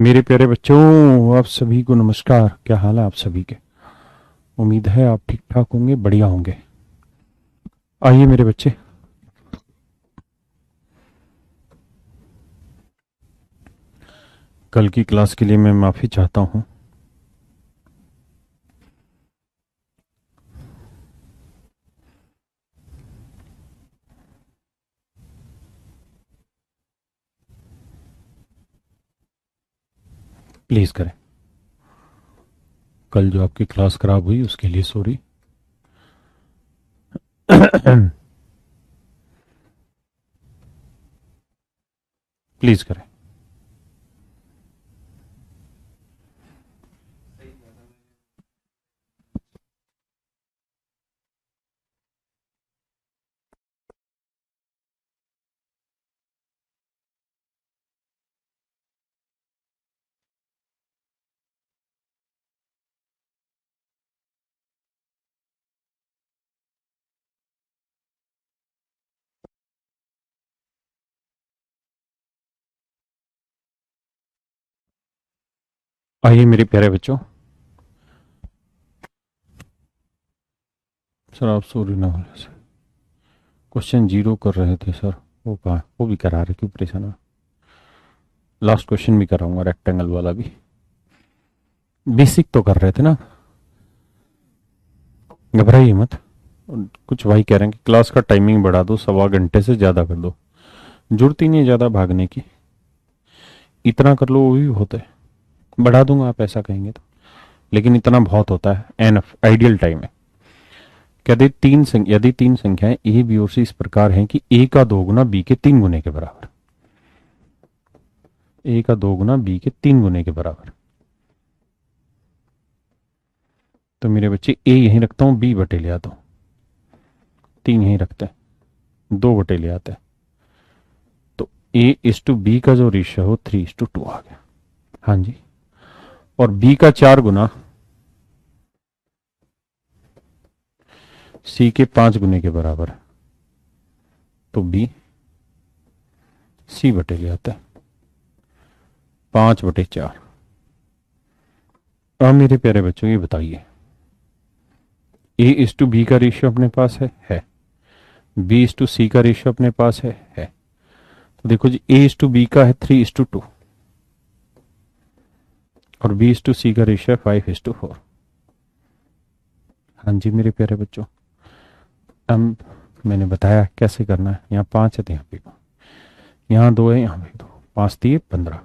मेरे प्यारे बच्चों, आप सभी को नमस्कार। क्या हाल है आप सभी के? उम्मीद है आप ठीक ठाक होंगे, बढ़िया होंगे। आइए मेरे बच्चे, कल की क्लास के लिए मैं माफ़ी चाहता हूँ। प्लीज़ करें। कल जो आपकी क्लास खराब हुई उसके लिए सॉरी। प्लीज़ करें। आइए मेरे प्यारे बच्चों। सर आप सॉरी ना बोले सर। क्वेश्चन जीरो कर रहे थे सर। वो कहा, वो भी करा रहे, क्यों परेशान है? लास्ट क्वेश्चन भी कराऊंगा, रेक्टेंगल वाला भी। बेसिक तो कर रहे थे ना, घबराइए मत। कुछ भाई कह रहे हैं कि क्लास का टाइमिंग बढ़ा दो, 1.25 घंटे से ज़्यादा कर दो। जरूरत ही नहीं है ज़्यादा भागने की, इतना कर लो वो भी होता है। बढ़ा दूंगा आप ऐसा कहेंगे तो, लेकिन इतना बहुत होता है, एनफ आइडियल टाइम है। यदि तीन संख्याएं ए बी और सी इस प्रकार हैं कि ए का दो गुना बी के तीन गुने के बराबर, ए का दो गुना बी के तीन गुने के बराबर, तो मेरे बच्चे ए यहीं रखता हूं, बी बटे ले आता हूं, तीन यहीं रखते हैं, दो बटे ले आते हैं, तो ए इस टू बी का जो रेशियो हो 3:2 आ गया। हाँ जी। और बी का चार गुना सी के पांच गुने के बराबर है, तो बी सी बटे ले आता है, 5/4। अब मेरे प्यारे बच्चों ये बताइए, ए इस टू बी का रेशियो अपने पास है। बी इस टू सी का रेशियो अपने पास है। तो देखो जी, ए इस टू बी का है 3:2 और बी इस टू सी का रेशियो है 5:4। हाँ जी मेरे प्यारे बच्चों, अब मैंने बताया कैसे करना है। यहाँ पांच है तो यहाँ पे दो, यहाँ दो है यहाँ पे दो, पांच तीन 15,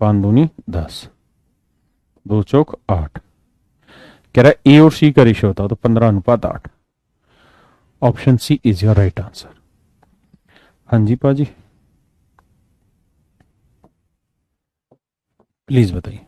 पांच दूनी 10, दो चौक 8। कह रहा है ए और सी का रेशियो होता तो 15:8। Option C is your right answer. हाँ जी पाजी, प्लीज बताइए।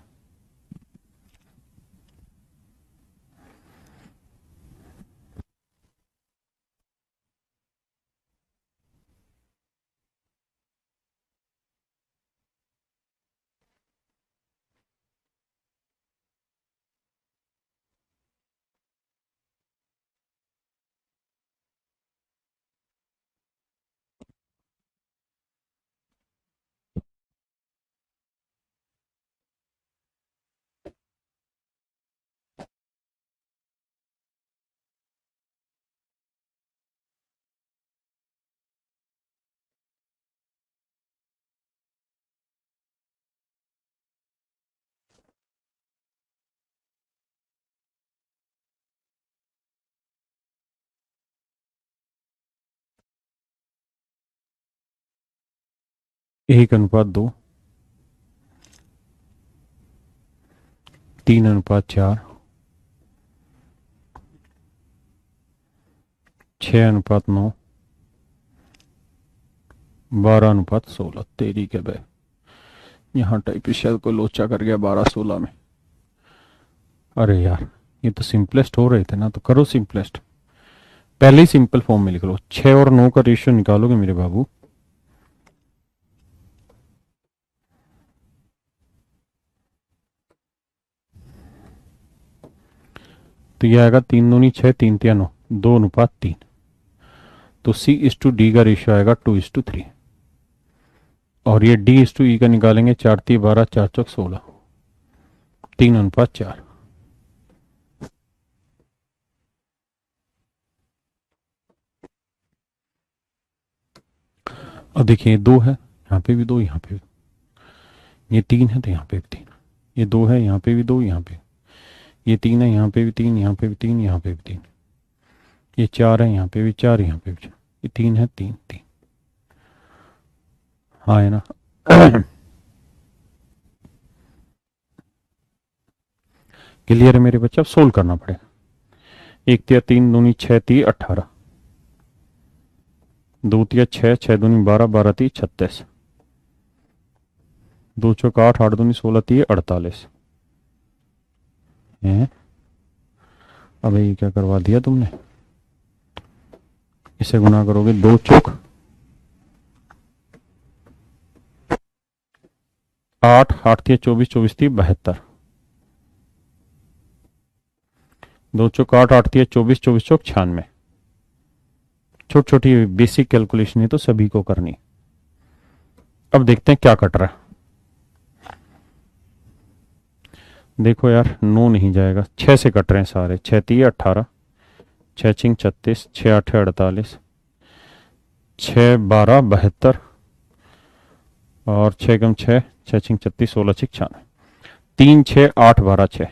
एक अनुपात दो, 3:4, 6:9, 12:16। तेरी के बे, यहाँ टाइप शायद को लोचा कर गया 12-16 में। अरे यार, ये तो सिंपलेस्ट हो रहे थे ना, तो करो सिंपलेस्ट। पहले ही सिंपल फॉर्म में लिख लो, 6 और 9 का रेशियो निकालोगे मेरे बाबू, तो ये आएगा 3 दूनी 6, 3 तिया 9, 2:3। तो सी इस टू डी का रेशियो आएगा 2:3। और ये D/E का निकालेंगे, 4×3 = 12, 4×4 = 16, 3:4। अब देखिए 2 है, यहाँ पे भी 2, यहाँ पे भी, ये 3 है तो यहाँ पे भी 3, ये 2 है, यहाँ पे भी 2, यहाँ पे, ये 3 है, यहाँ पे भी 3, यहाँ पे भी 3, यहाँ पे भी 3, ये 4 है, यहाँ पे भी 4, यहाँ पे भी 4, ये 3 है, 3 3। हाँ है ना। क्लियर है मेरे बच्चे? अब सोल्व करना पड़ेगा। 1×3 = 6, 18, 2×6, 6×2 = 12, 12×3 = 36, 2×4 = 8, 8×2 = 16, 3 = 48 है। अब ये क्या करवा दिया तुमने, इसे गुना करोगे, 2×4 8, 8×3 = 24, 24×3 = 72, 2×4 8, 8×3 = 24, 24×4 = 96। छोटी छोटी बेसिक कैलकुलेशन है तो सभी को करनी। अब देखते हैं क्या कट रहा है। देखो यार 9 नहीं जाएगा, 6 से कट रहे हैं सारे। 6×3 = 18, 6×6 = 36, 6×8 = 48, 6×12 = 72 और 6×6 = 6×6 = 36, 16×6 = 96, 3×6 = 8, 12 6,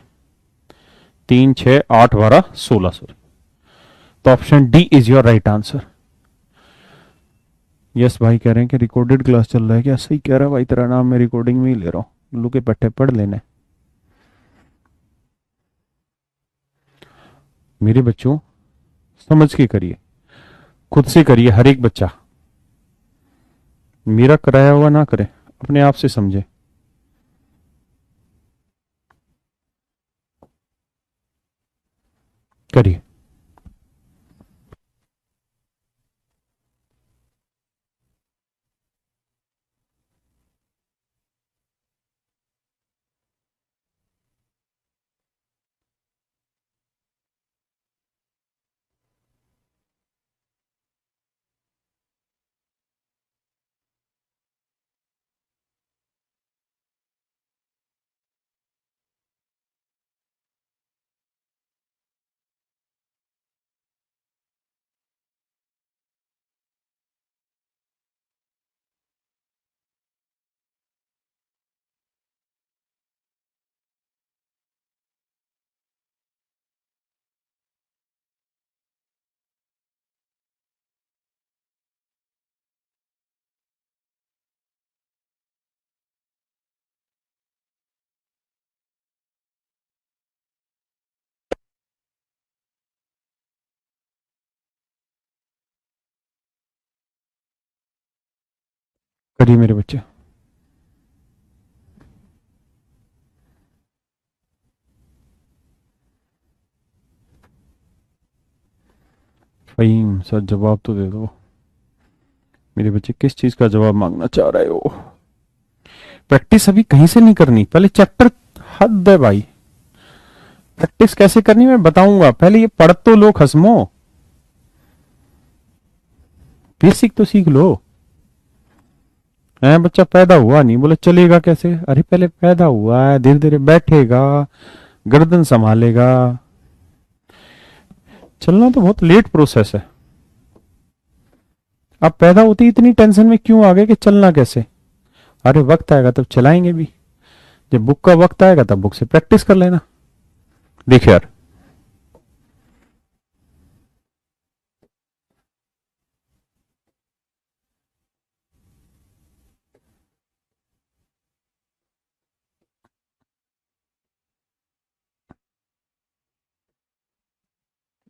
3×6 = 8, 12 16, सॉरी। तो option D is your right answer. Yes भाई कह रहे हैं कि रिकॉर्डेड क्लास चल रहा है क्या? सही कह रहा है भाई, तेरा नाम मैं रिकॉर्डिंग में ही ले रहा हूँ, लू के पट्टे पढ़ लेने। मेरे बच्चों समझ के करिए, खुद से करिए, हर एक बच्चा मेरा कराया हुआ ना करे, अपने आप से समझे। करिए। करिए मेरे बच्चे। फहीम सर जवाब तो दे दो मेरे बच्चे, किस चीज का जवाब मांगना चाह रहे हो? प्रैक्टिस अभी कहीं से नहीं करनी, पहले चैप्टर, हद है भाई। प्रैक्टिस कैसे करनी मैं बताऊंगा, पहले ये पढ़ तो लो खसमो, बेसिक तो सीख लो। बच्चा पैदा हुआ नहीं, बोले चलेगा कैसे? अरे पहले पैदा हुआ है, धीरे धीरे बैठेगा, गर्दन संभालेगा। चलना तो बहुत लेट प्रोसेस है। अब पैदा होती इतनी टेंशन में क्यों आ गए कि चलना कैसे? अरे वक्त आएगा तब चलाएंगे भी, जब बुक का वक्त आएगा तब बुक से प्रैक्टिस कर लेना। देखिए यार,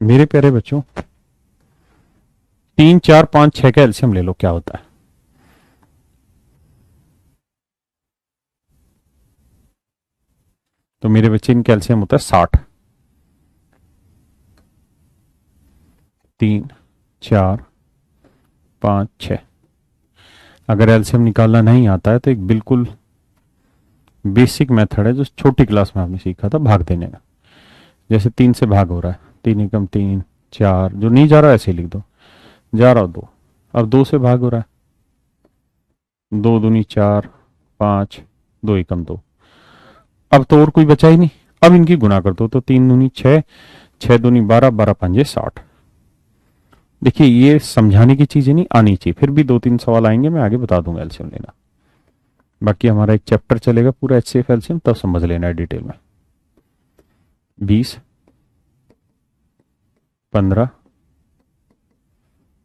मेरे प्यारे बच्चों, 3 4 5 6 का एलसीएम ले लो, क्या होता है? तो मेरे बच्चे इनका एलसीएम होता है 60। 3 4 5 6। अगर एलसीएम निकालना नहीं आता है तो एक बिल्कुल बेसिक मेथड है जो छोटी क्लास में आपने सीखा था, भाग देने का। जैसे 3 से भाग हो रहा है, 3 एकम 3, 4, जो नहीं जा रहा है ऐसे लिख दो, जा रहा हो 2, अब 2 से भाग हो रहा है, दो दूनी 4, 5, 2 एकम 2। अब तो और कोई बचा ही नहीं। अब इनकी गुना कर दो तो 3 दूनी 6, 6 दूनी 12, 12 पंजे 60। देखिए ये समझाने की चीजें नहीं आनी चाहिए, फिर भी 2-3 सवाल आएंगे, मैं आगे बता दूंगा एलसीएम लेना। बाकी हमारा एक चैप्टर चलेगा पूरा एचसीएफ एलसीएम, तब समझ लेना है डिटेल में। 20, 15,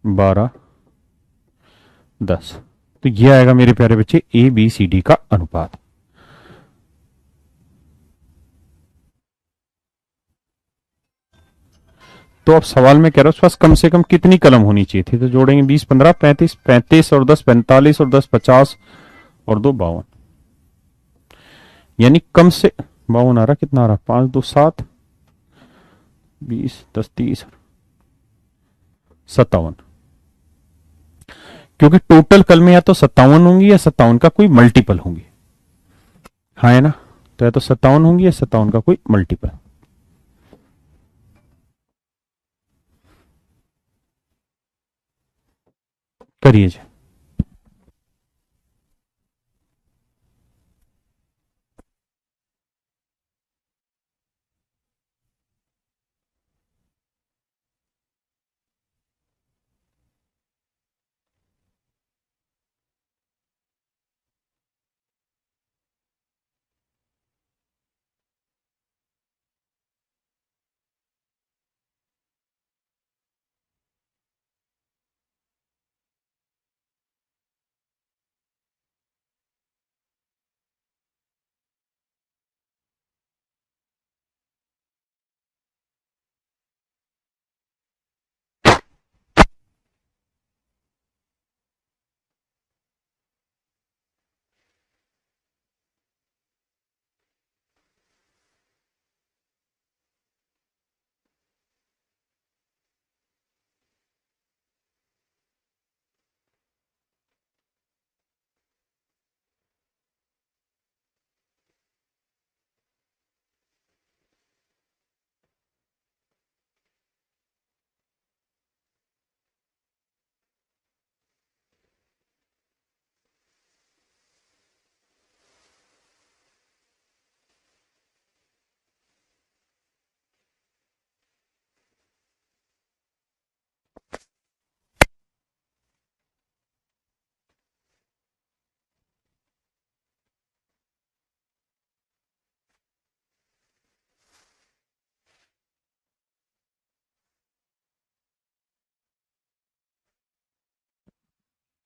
12, 10। तो ये आएगा मेरे प्यारे बच्चे ए बी सी डी का अनुपात। तो अब सवाल में कह रहा हूं पास कम से कम कितनी कलम होनी चाहिए थी, तो जोड़ेंगे 20, 15, 35, 35 और 10 45 और 10 50 और 2 52। यानी कम से 52 आ रहा, कितना आ रहा, 5 2 7, 20 10 30 57। क्योंकि टोटल कलमें या तो 57 होंगी या 57 का कोई मल्टीपल होंगी। हाँ है ना, तो या तो 57 होंगी या 57 का कोई मल्टीपल। करिए जी।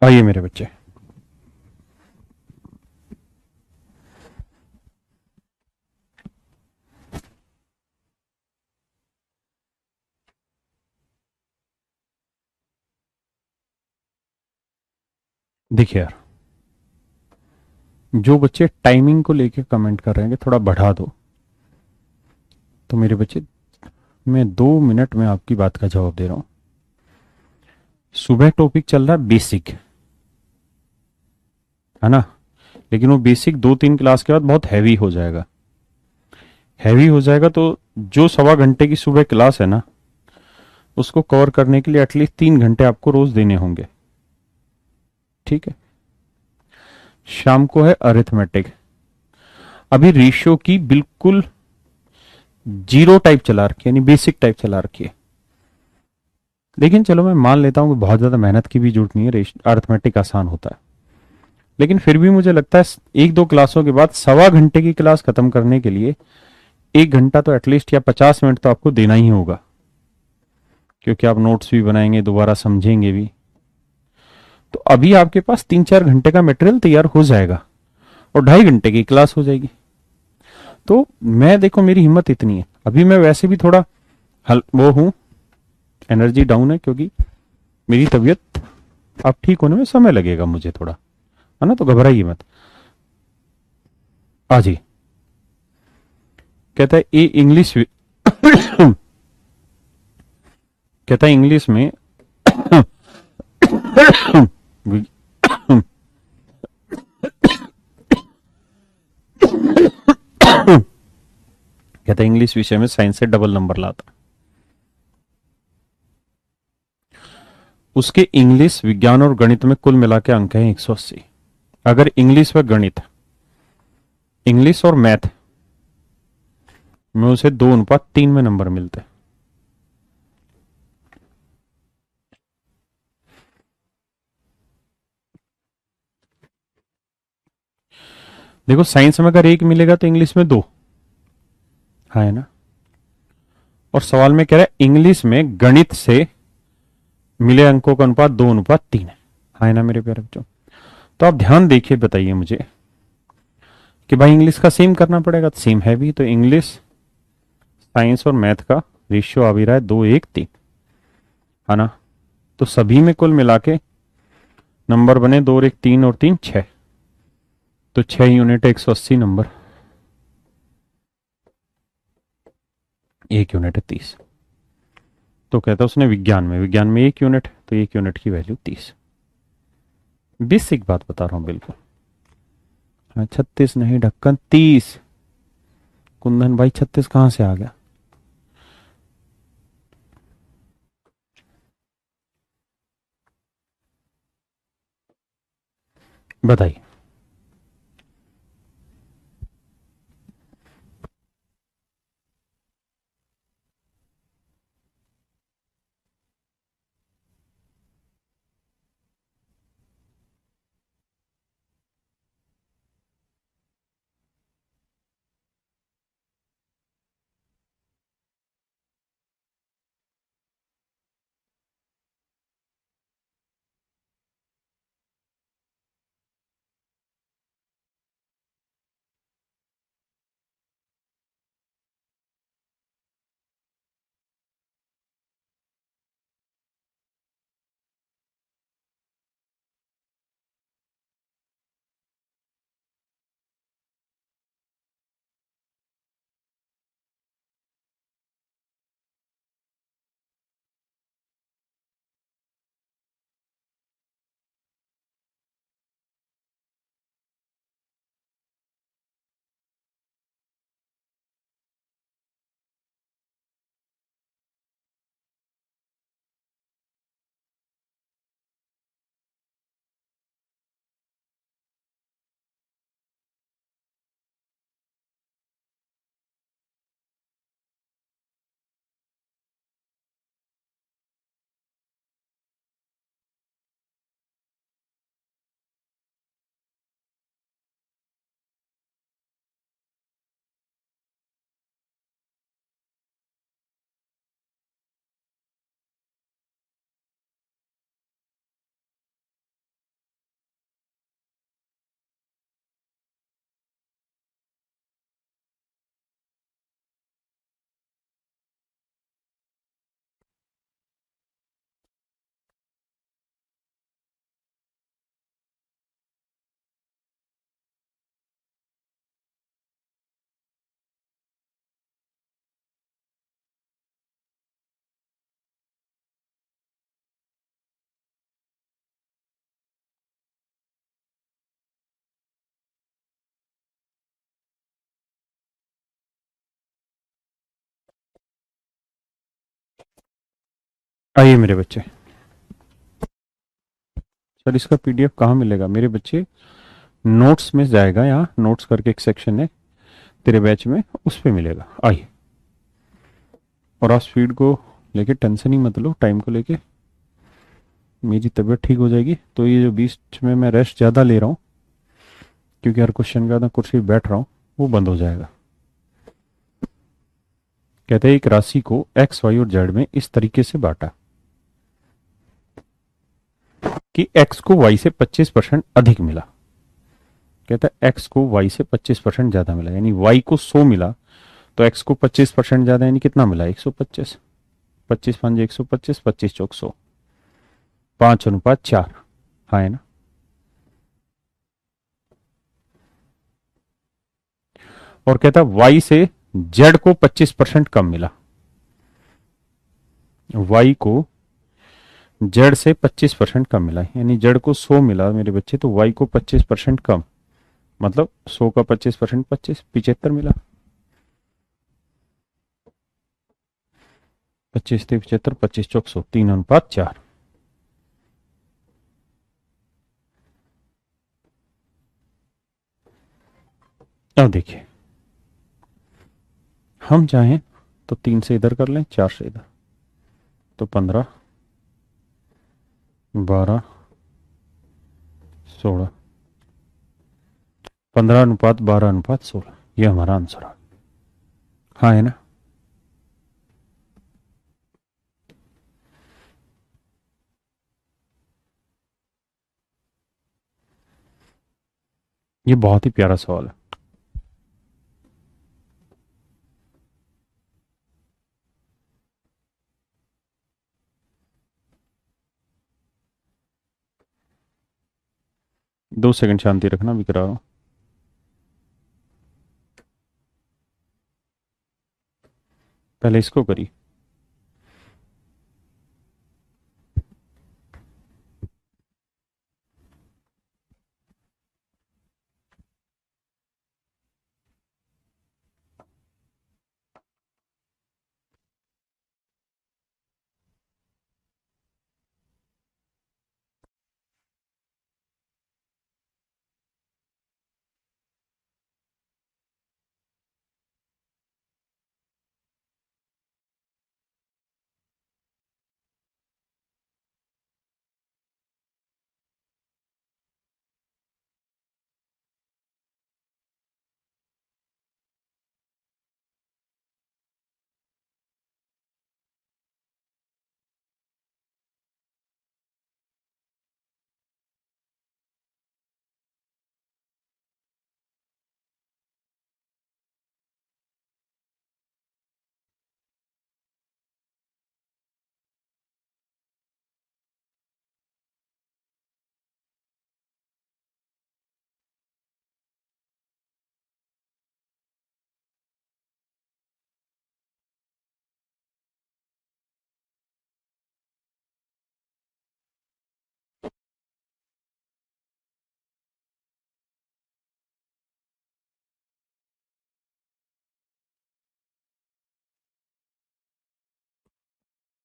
आइए मेरे बच्चे, देखिए यार, जो बच्चे टाइमिंग को लेके कमेंट कर रहे हैं कि थोड़ा बढ़ा दो, तो मेरे बच्चे मैं 2 मिनट में आपकी बात का जवाब दे रहा हूं। सुबह टॉपिक चल रहा है बेसिक, है ना, लेकिन वो बेसिक 2-3 क्लास के बाद बहुत हैवी हो जाएगा। हैवी हो जाएगा तो जो 1.25 घंटे की सुबह क्लास है ना, उसको कवर करने के लिए एटलीस्ट 3 घंटे आपको रोज देने होंगे। ठीक है, शाम को है अरिथमेटिक। अभी रेशियो की बिल्कुल जीरो टाइप चला रखी है, यानी बेसिक टाइप चला रखी है। लेकिन चलो मैं मान लेता हूं कि बहुत ज्यादा मेहनत की भी जरूरत नहीं है, अरिथमेटिक आसान होता है। लेकिन फिर भी मुझे लगता है 1-2 क्लासों के बाद 1.25 घंटे की क्लास खत्म करने के लिए 1 घंटा तो एटलीस्ट या 50 मिनट तो आपको देना ही होगा, क्योंकि आप नोट्स भी बनाएंगे, दोबारा समझेंगे भी। तो अभी आपके पास 3-4 घंटे का मटेरियल तैयार हो जाएगा और 2.5 घंटे की क्लास हो जाएगी। तो मैं देखो मेरी हिम्मत इतनी है, अभी मैं वैसे भी थोड़ा वो हूं, एनर्जी डाउन है, क्योंकि मेरी तबीयत अब ठीक होने में समय लगेगा मुझे थोड़ा, है ना, तो घबराइए मत। आ जी, कहता है ए इंग्लिश कहता है इंग्लिश में कहता है इंग्लिश विषय में साइंस से डबल नंबर लाता, उसके इंग्लिश, विज्ञान और गणित में कुल मिला के अंक है 180। अगर इंग्लिश व गणित, इंग्लिश और मैथ में उसे 2:3 में नंबर मिलते हैं। देखो साइंस में अगर 1 मिलेगा तो इंग्लिश में 2, हाँ है ना। और सवाल में कह रहा है इंग्लिश में गणित से मिले अंकों का अनुपात 2:3 है, हाँ है ना मेरे प्यारे बच्चों। तो आप ध्यान देखिए, बताइए मुझे कि भाई इंग्लिश का सेम करना पड़ेगा, तो सेम है भी, तो इंग्लिश साइंस और मैथ का रेशियो आ भी रहा है 2:1:3, है ना। तो सभी में कुल मिला के नंबर बने 2:1:3 और 3 6, तो 6 यूनिट 180 नंबर, 1 यूनिट है 30। तो कहता है उसने विज्ञान में 1 यूनिट, तो 1 यूनिट की वैल्यू 30। बेसिक बात बता रहा हूं बिल्कुल। हाँ 36 नहीं, ढक्कन 30। कुंदन भाई 36 कहां से आ गया? बताइए। आइए मेरे बच्चे, सर इसका पीडीएफ कहाँ मिलेगा मेरे बच्चे? नोट्स में जाएगा, यहाँ नोट्स करके एक सेक्शन है तेरे बैच में, उस पे मिलेगा। आइए, और आप स्पीड को लेके टेंशन ही मत लो, टाइम को लेके मेरी तबीयत ठीक हो जाएगी। तो ये जो बीच में मैं रेस्ट ज़्यादा ले रहा हूँ क्योंकि हर क्वेश्चन के बाद मैं कुर्सी पे बैठ रहा हूँ, वो बंद हो जाएगा। कहते हैं एक राशि को एक्स वाई और जेड में इस तरीके से बांटा कि एक्स को वाई से 25% अधिक मिला। कहता है एक्स को वाई से 25% ज्यादा मिला, यानी वाई को 100 मिला तो एक्स को 25% ज्यादा, यानी कितना मिला? 125। 25×5 125, 25×4 100, 5:4, हाँ है ना। और कहता है वाई से जेड को 25% कम मिला, वाई को जेड से 25% कम मिला, यानी जेड को 100 मिला मेरे बच्चे, तो वाई को 25% कम, मतलब 100 का 25% 25, 75 मिला। 25×3 = 75, 25×4 100, 3:4। अब देखिए, हम चाहें तो 3 से इधर कर लें, 4 से इधर, तो 15, 12, 16, 15:12:16, ये हमारा आंसर है। हाँ है ना। ये बहुत ही प्यारा सवाल है। दो सेकंड शांति रखना, भी करा रहा हूं। पहले इसको करिए।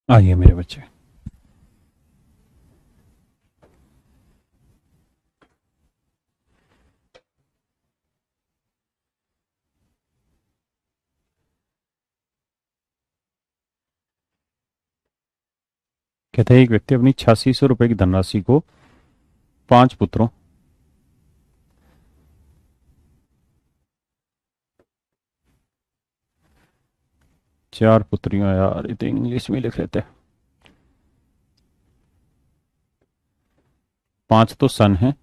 आइए मेरे बच्चे, कहते हैं एक व्यक्ति अपनी 8600 रुपए की धनराशि को 5 पुत्रों, चार पुत्रियों, यार ये तो इंग्लिश में लिख लेते हैं, 5 तो सन है,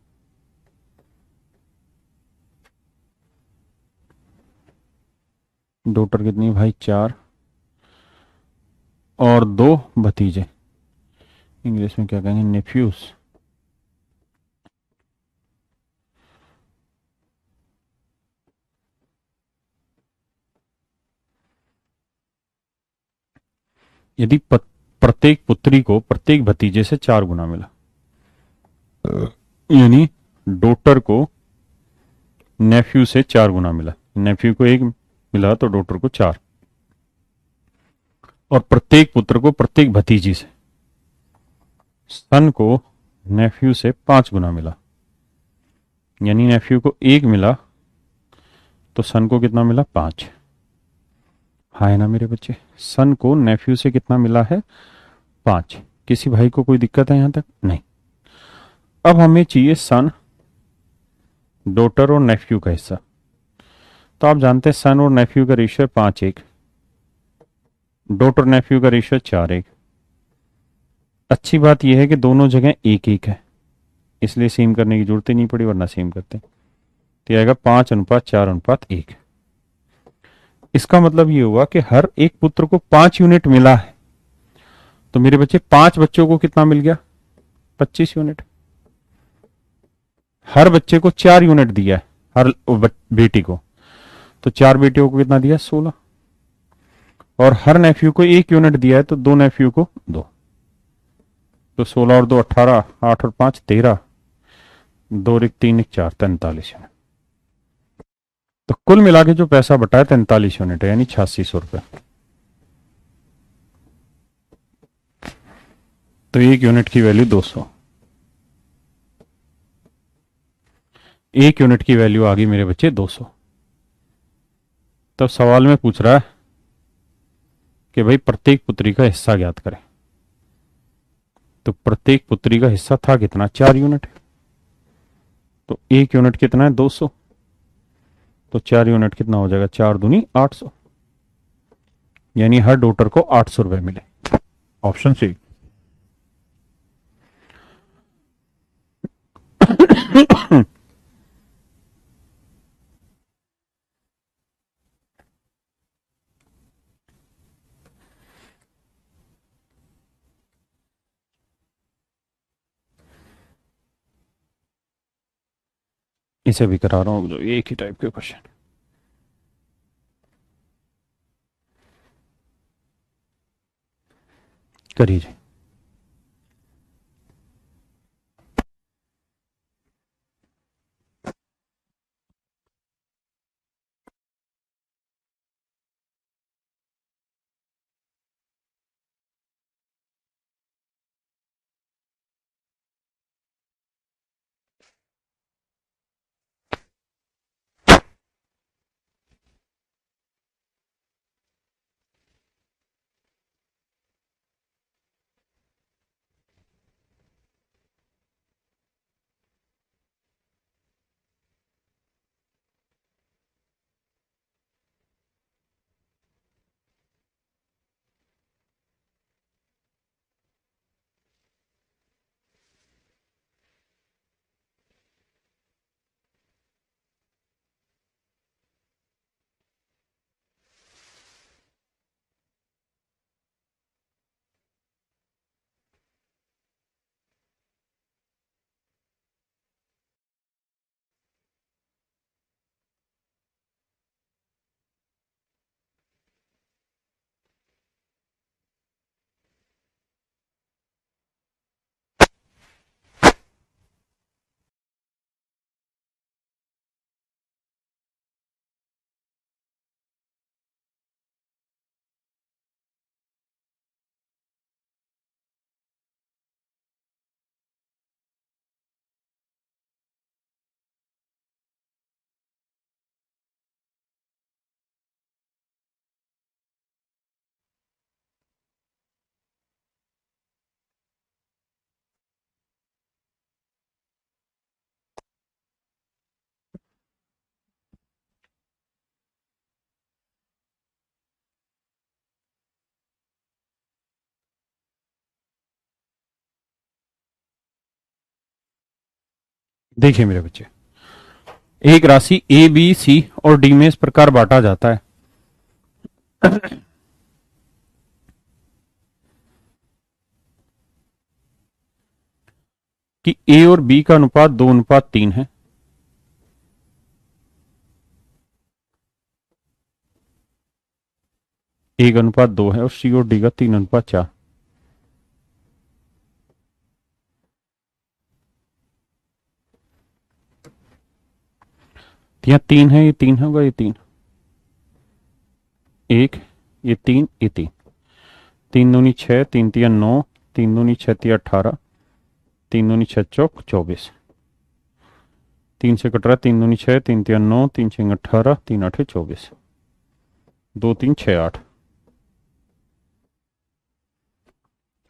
डॉटर कितनी भाई, 4, और 2 भतीजे, इंग्लिश में क्या कहेंगे, नेफ्यूज। यदि प्रत्येक पुत्री को प्रत्येक भतीजे से 4 गुना मिला, यानी डॉटर को नेफ्यू से 4 गुना मिला, नेफ्यू को 1 मिला तो डॉटर को 4, और प्रत्येक पुत्र को प्रत्येक भतीजी से, सन को नेफ्यू से 5 गुना मिला, यानी नेफ्यू को 1 मिला तो सन को कितना मिला, 5। हाँ है ना मेरे बच्चे, सन को नेफ्यू से कितना मिला है, 5। किसी भाई को कोई दिक्कत है यहां तक, नहीं। अब हमें चाहिए सन, डॉटर और नेफ्यू का हिस्सा। तो आप जानते हैं सन और नेफ्यू का रेशियो है 5:1, डॉटर नेफ्यू का रेशियो 4:1। अच्छी बात यह है कि दोनों जगह 1:1 है, इसलिए सेम करने की जरूरत ही नहीं पड़ी, वरना सेम करते। तो आएगा 5:4:1। इसका मतलब ये हुआ कि हर एक पुत्र को 5 यूनिट मिला है। तो मेरे बच्चे 5 बच्चों को कितना मिल गया, 25 यूनिट। हर बच्चे को 4 यूनिट दिया है, हर बेटी को, तो 4 बेटियों को कितना दिया, 16। और हर नेफ्यू को 1 यूनिट दिया है, तो 2 नेफ्यू को 2, तो 16 और 2 18, 8 और 5 13, 2 1 3 1 4, 43 यूनिट। तो कुल मिला के जो पैसा बटा है 43 यूनिट है, यानी 8600 रुपये। तो 1 यूनिट की वैल्यू 200, 1 यूनिट की वैल्यू आ गई मेरे बच्चे 200। तब सवाल में पूछ रहा है कि भाई प्रत्येक पुत्री का हिस्सा ज्ञात करें। तो प्रत्येक पुत्री का हिस्सा था कितना, 4 यूनिट। तो 1 यूनिट कितना है, 200। तो 4 यूनिट कितना हो जाएगा, 4 दूनी 800। यानी हर डॉटर को 800 रुपए मिले। Option C. इसे भी करा रहा हूं, जो एक ही टाइप के क्वेश्चन। करिए। देखिए मेरे बच्चे, एक राशि ए बी सी और डी में इस प्रकार बांटा जाता है कि ए और बी का अनुपात 2:3 है। ए का अनुपात 2 है और सी और डी का 3:4। यहाँ 3 है, ये 3 होगा, ये 3 1, ये 3, ये 3। 3 दूनी 6, 3 तिया 9, 3 दूनी 6 तिया 18, 3 दूनी 6 चौक 24। 3 से कट रहा है, 3 दूनी 6, 3 तिया 9, 3 6 18, 3 8 24। 2 3 6 8।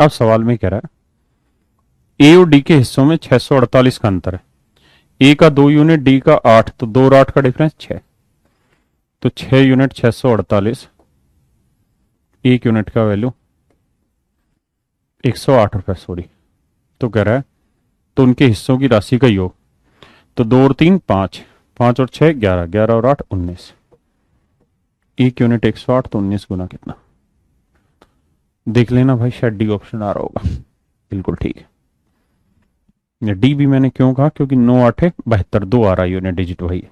अब सवाल में कह रहा है ए और डी के हिस्सों में 648 का अंतर है। ए का 2 यूनिट, डी का 8, तो 2 और 8 का डिफरेंस 6। तो 6 यूनिट 648, 1 यूनिट का वैल्यू 108 रुपये, सॉरी। तो कह रहा है तो उनके हिस्सों की राशि का योग। तो 2 और 3 5, 5 और 6 11, 11 और 8 19। 1 यूनिट 108, तो 19 गुना कितना। देख लेना भाई, शायद डी ऑप्शन आ रहा होगा। बिल्कुल ठीक है। डी भी मैंने क्यों कहा, क्योंकि 9 8 72, 2 आ रहा है यूनिट डिजिट वही है।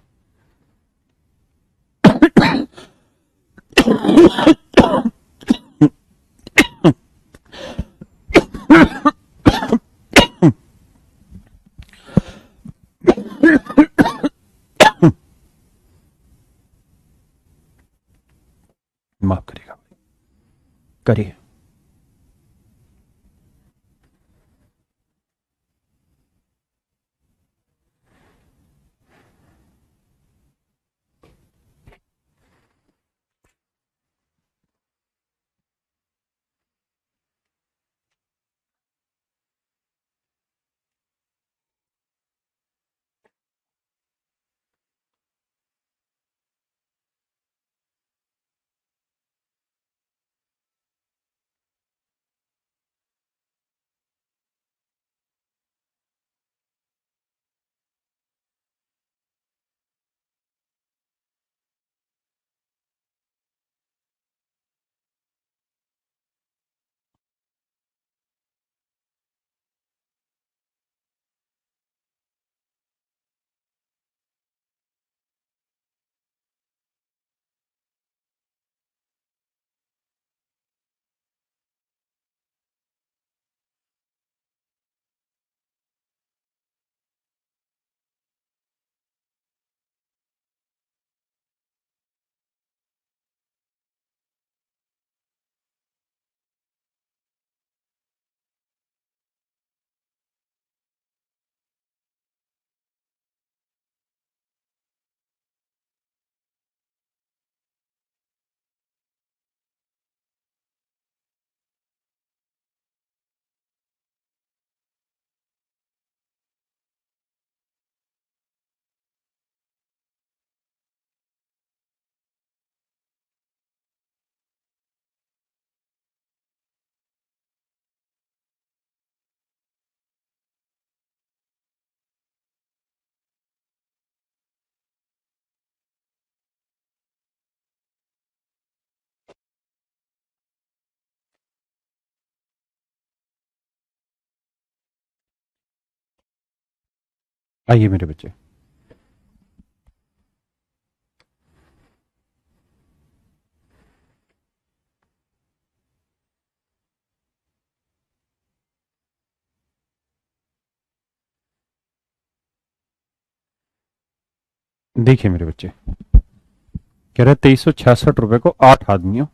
माफ करिएगा, करिए। आइए मेरे बच्चे, देखिए मेरे बच्चे, कह रहे 2366 रुपए को 8 आदमियों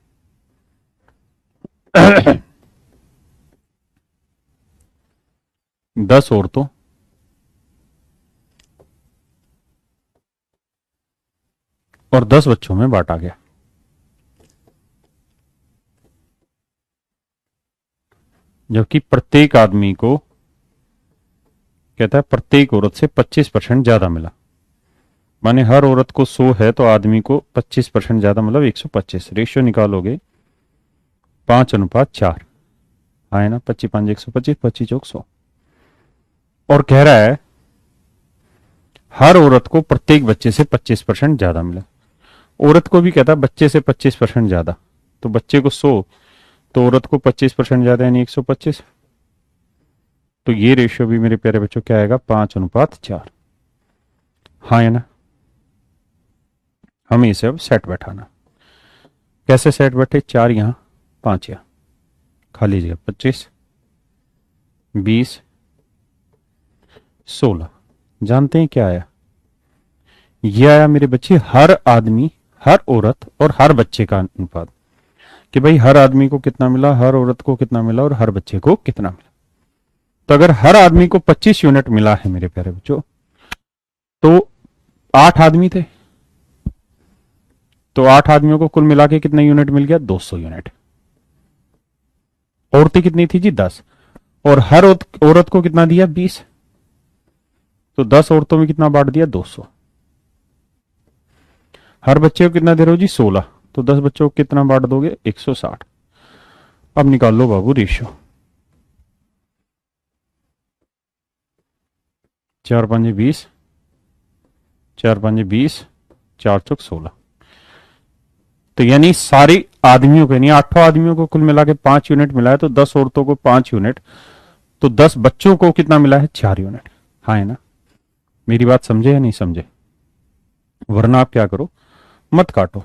दस औरतों और 10 बच्चों में बांटा गया। जबकि प्रत्येक आदमी को, कहता है प्रत्येक औरत से 25% ज्यादा मिला। माने हर औरत को 100 है तो आदमी को 25% ज्यादा, मतलब 125। रेशियो निकालोगे 5:4। हाँ है ना, 25 5 125, 25 चौक 100। और कह रहा है हर औरत को प्रत्येक बच्चे से 25% ज्यादा मिला। औरत को भी कहता है बच्चे से 25% ज्यादा, तो बच्चे को 100 तो औरत को 25% ज्यादा यानी 125। तो ये रेशियो भी मेरे प्यारे बच्चों क्या आएगा, 5:4। हाँ है ना। हमें इसे अब सेट बैठाना। कैसे सेट बैठे, 4 यहां 5 यहां, खाली जगह 25 20 16। जानते हैं क्या आया, ये आया मेरे बच्चे हर आदमी, हर औरत और हर बच्चे का अनुपात, कि भाई हर आदमी को कितना मिला, हर औरत को कितना मिला और हर बच्चे को कितना मिला। तो अगर हर आदमी को 25 यूनिट मिला है मेरे प्यारे बच्चों, तो 8 आदमी थे, तो 8 आदमियों को कुल मिला के कितना यूनिट मिल गया, 200 यूनिट। औरतें कितनी थी जी, 10, और हर औरत को कितना दिया, 20, तो 10 औरतों में कितना बांट दिया, 200। हर बच्चे को कितना दे रहे हो जी, 16, तो 10 बच्चों को कितना बांट दोगे, 160। अब निकाल लो बाबू रेशियो। 4 5 20, 4 5 20, 4 चौक 16। तो यानी सारे आदमियों को, यानी 8 आदमियों को कुल मिला के 5 यूनिट मिला है, तो 10 औरतों को 5 यूनिट, तो 10 बच्चों को कितना मिला है, 4 यूनिट। हाँ है ना। मेरी बात समझे या नहीं समझे, वरना आप क्या करो, मत काटो,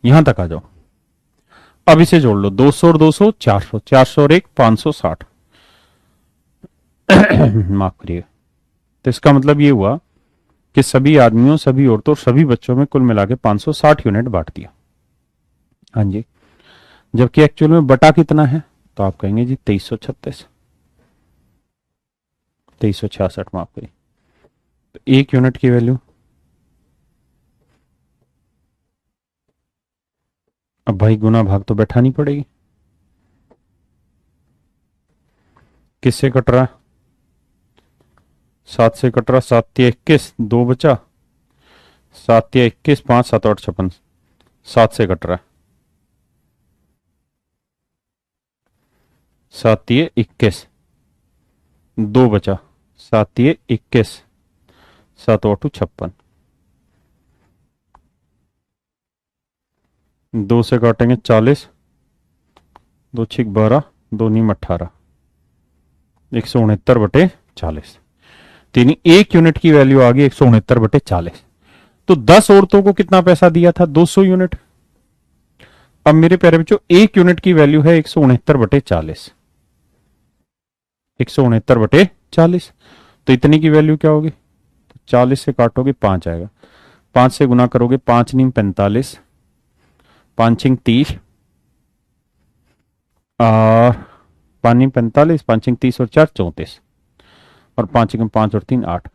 यहां तक आ जाओ। अब इसे जोड़ लो, 200 और 200 400, 400 और 1 560। माफ करिए। तो इसका मतलब ये हुआ कि सभी आदमियों, सभी औरतों और सभी बच्चों में कुल मिला के 560 यूनिट बांट दिया। हाँ जी। जबकि एक्चुअल में बटा कितना है, तो आप कहेंगे जी 2336, 2366, माफ करिए। तो 1 यूनिट की वैल्यू, अब भाई गुना भाग तो बैठानी पड़ेगी। किससे कट रहा है, 7 से कट रहा, 7 या 21, 2 बचा, 7 या 21, 5 7 8 56, 7 से कट रहा है, 7 ये 21, 2 बचा, 7 ये 21, 7 8 56, 2 से काटेंगे 40, 2 6 12, 2 नीम 18, 169/40। यानी 1 यूनिट की वैल्यू आ गई 169/40। तो 10 औरतों को कितना पैसा दिया था, 200 यूनिट। अब मेरे प्यारे बच्चों 1 यूनिट की वैल्यू है 169/40, 169/40। तो इतने की वैल्यू क्या होगी, तो 40 से काटोगे 5 आएगा, 5 से गुना करोगे, 5 नीम 45, 5 छिंग 30, और 5 नीम 45, 5 छिंग 30 और 4 34, और 5 एकम 5 और 3 8।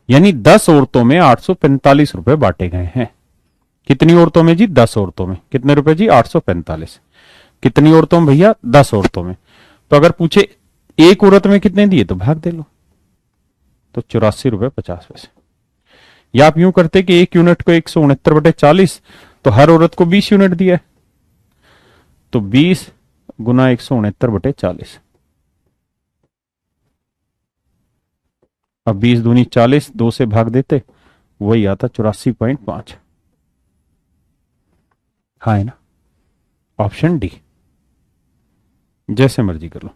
यानी 10 औरतों में 845 रुपए बांटे गए हैं। कितनी औरतों में जी, 10 औरतों में कितने रुपए जी, 845। कितनी औरतों में भैया, 10 औरतों में। तो अगर पूछे एक औरत में कितने दिए, तो भाग दे लो, तो 84 रुपए 50 पैसे। या आप यूं करते कि 1 यूनिट को 169/40, तो हर औरत को 20 यूनिट दिया है, तो 20 गुना 169/40। अब 20 दूनी 40, 2 से भाग देते, वही आता 84.5। हाँ है ना। ऑप्शन डी, जैसे मर्जी कर लो।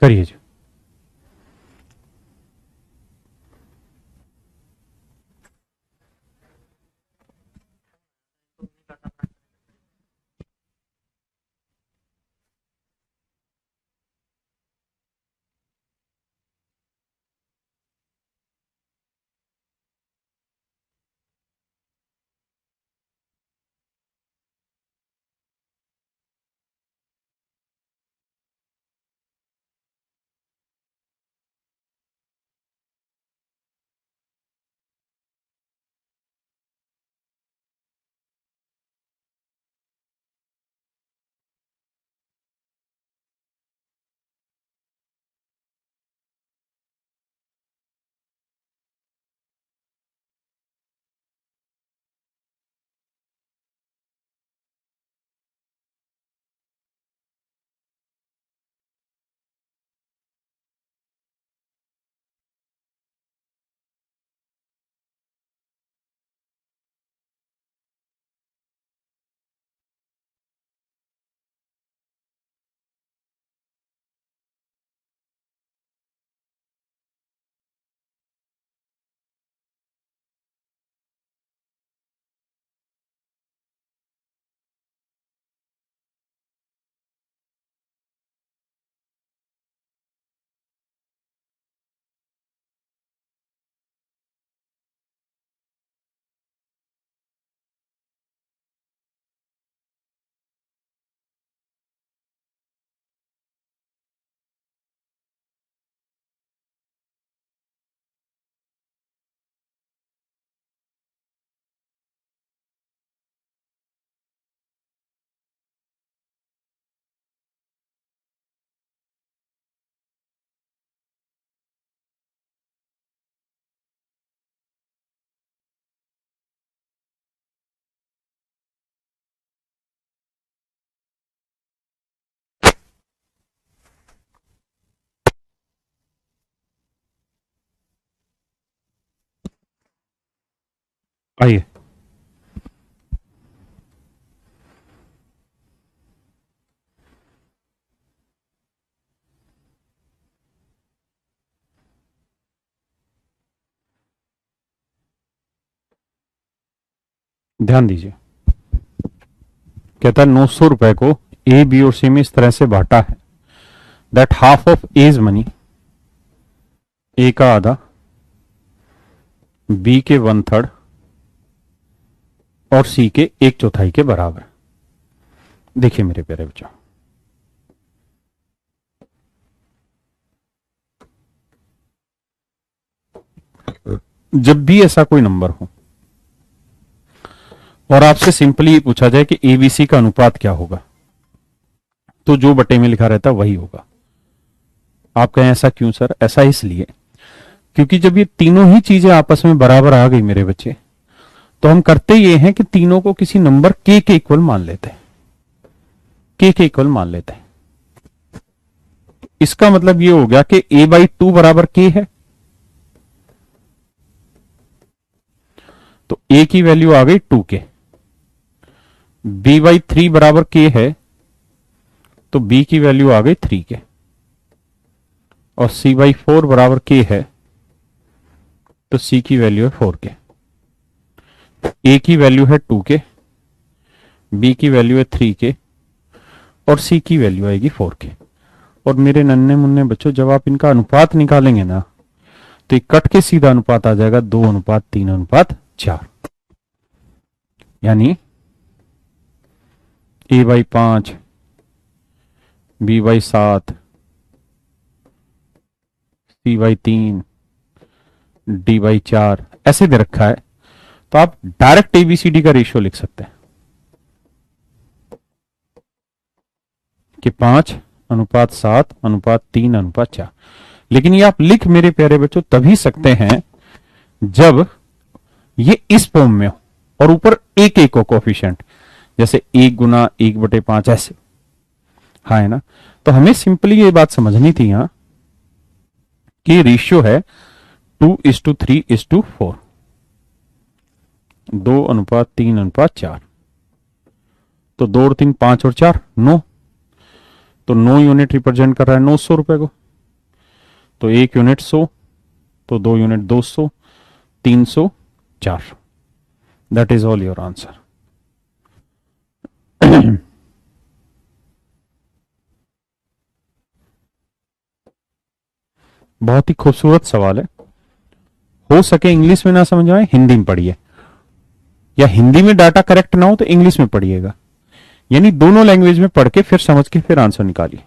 करिए जी। आइए। ध्यान दीजिए, कहता है 900 रुपए को ए बी और सी में इस तरह से बांटा है that half of A's money, A का आधा, बी के 1/3 और सी के 1/4 के बराबर। देखिए मेरे प्यारे बच्चों, जब भी ऐसा कोई नंबर हो और आपसे सिंपली ये पूछा जाए कि एबीसी का अनुपात क्या होगा, तो जो बटे में लिखा रहता है वही होगा। आप कहें ऐसा क्यों सर? ऐसा इसलिए क्योंकि जब ये तीनों ही चीजें आपस में बराबर आ गई मेरे बच्चे, तो हम करते ये हैं कि तीनों को किसी नंबर के इक्वल मान लेते हैं, के इक्वल मान लेते हैं। इसका मतलब ये हो गया कि a/2 बराबर के है, तो a की वैल्यू आ गई 2 के। b/3 बराबर के है, तो b की वैल्यू आ गई 3 के। और c/4 बराबर के है, तो c की वैल्यू है 4 के। a की वैल्यू है 2 के, b की वैल्यू है 3 के, और c की वैल्यू आएगी 4 के। और मेरे नन्हे मुन्ने बच्चों, जब आप इनका अनुपात निकालेंगे ना, तो ये कट के सीधा अनुपात आ जाएगा 2:3:4। यानी a/5, b/7, c/3, d/4 ऐसे दे रखा है। तो आप डायरेक्ट एबीसीडी का रेशियो लिख सकते हैं कि 5:7:3:4। लेकिन ये आप लिख मेरे प्यारे बच्चों तभी सकते हैं जब ये इस फॉर्म में हो और ऊपर एक एक कोफिशिएंट, जैसे 1 × 1/5 ऐसे। हाँ है ना? तो हमें सिंपली ये बात समझनी थी यहां कि रेशियो है 2:3:4, 2:3:4। तो 2 और 3 5 और 4 9, तो 9 यूनिट रिप्रेजेंट कर रहा है 900 रुपए को। तो 1 यूनिट 100, तो 2 unit 200, 300 4। That is all your answer. बहुत ही खूबसूरत सवाल है। हो सके इंग्लिश में ना समझ आए, हिंदी में पढ़िए, या हिंदी में डाटा करेक्ट ना हो तो इंग्लिश में पढ़िएगा, यानी दोनों लैंग्वेज में पढ़ के फिर समझ के फिर आंसर निकालिए।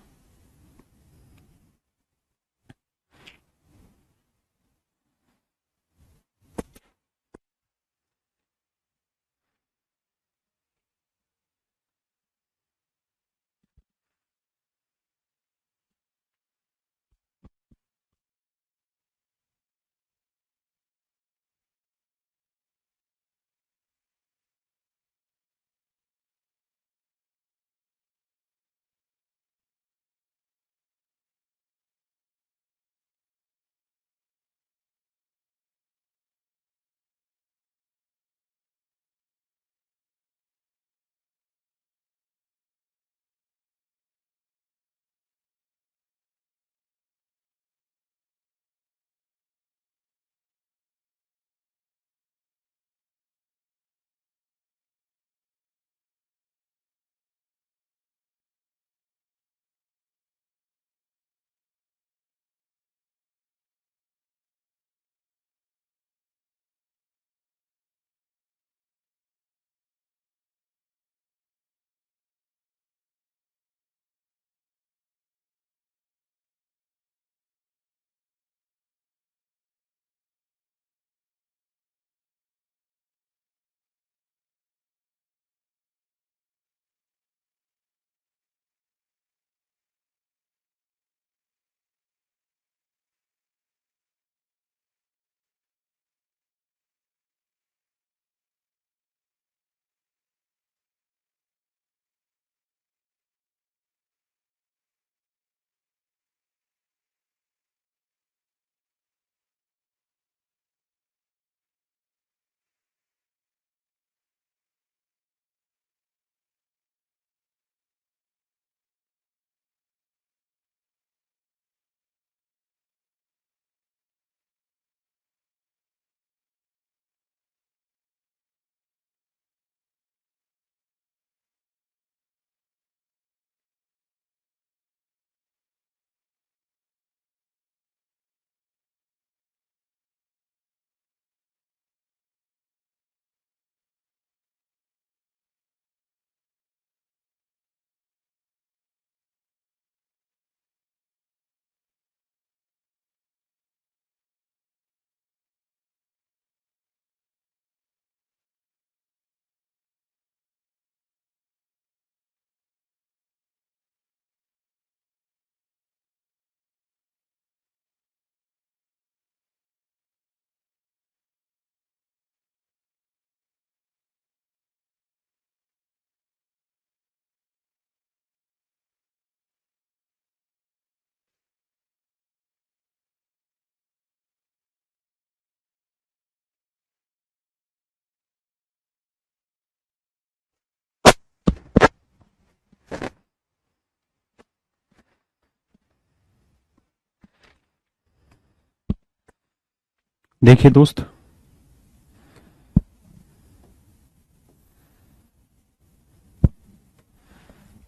देखिए दोस्त,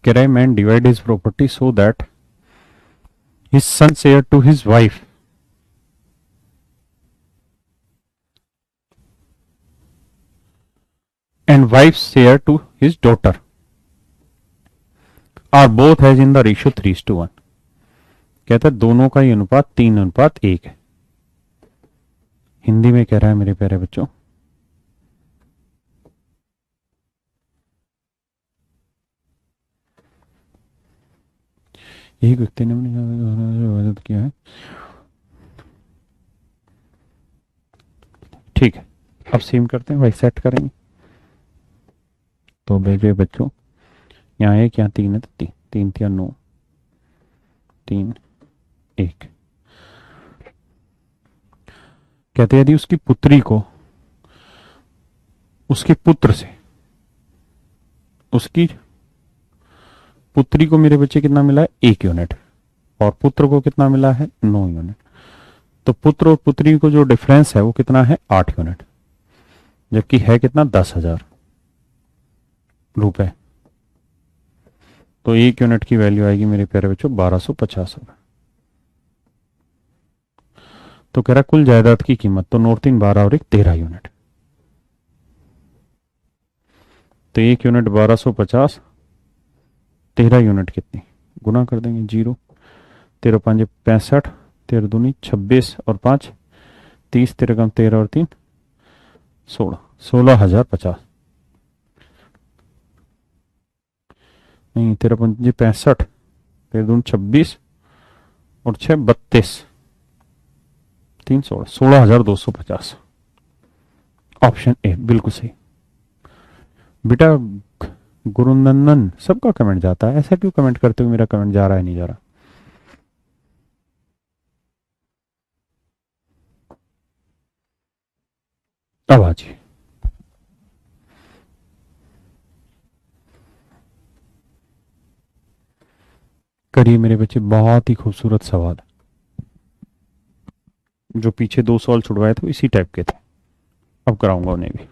कह रहा है man divide his property so that his son share to his wife and wife share to his daughter are both has in the ratio 3:1। कहता है दोनों का ही अनुपात 3:1 है। हिंदी में कह रहा है मेरे प्यारे बच्चों, एक व्यक्ति ने मदद किया है। ठीक है, अब सेम करते हैं भाई, सेट करेंगे। तो मेरे बच्चों यहाँ 1 यहाँ 3 है, तो 3 3 3 9 3 1। कहते यदि उसकी पुत्री को उसके पुत्र से, उसकी पुत्री को मेरे बच्चे कितना मिला है 1 यूनिट, और पुत्र को कितना मिला है 9 यूनिट, तो पुत्र और पुत्री को जो डिफरेंस है वो कितना है 8 यूनिट, जबकि है कितना 10,000 रुपए। तो 1 यूनिट की वैल्यू आएगी मेरे प्यारे बच्चों 1250 रुपए। तो कह रहा कुल जायदाद की कीमत, तो नोट 3 12 और 1 13 यूनिट। तो 1 यूनिट 1250, 13 यूनिट कितनी, गुना कर देंगे 0, 13 5 65, 13 दूनी 26 और 5 30, 13 कम 13 और 3 16, 16,050 नहीं, 13 5 65, 13 दूनी 26 और 6 32, 3 16, 16,250। ऑप्शन ए बिल्कुल सही। बेटा गुरुनंदन सबका कमेंट जाता है, ऐसा क्यों कमेंट करते हो मेरा कमेंट जा रहा है नहीं जा रहा। अब आज करिए मेरे बच्चे, बहुत ही खूबसूरत सवाल। जो पीछे 2 सवाल छुड़वाए थे इसी टाइप के थे, अब कराऊंगा उन्हें भी।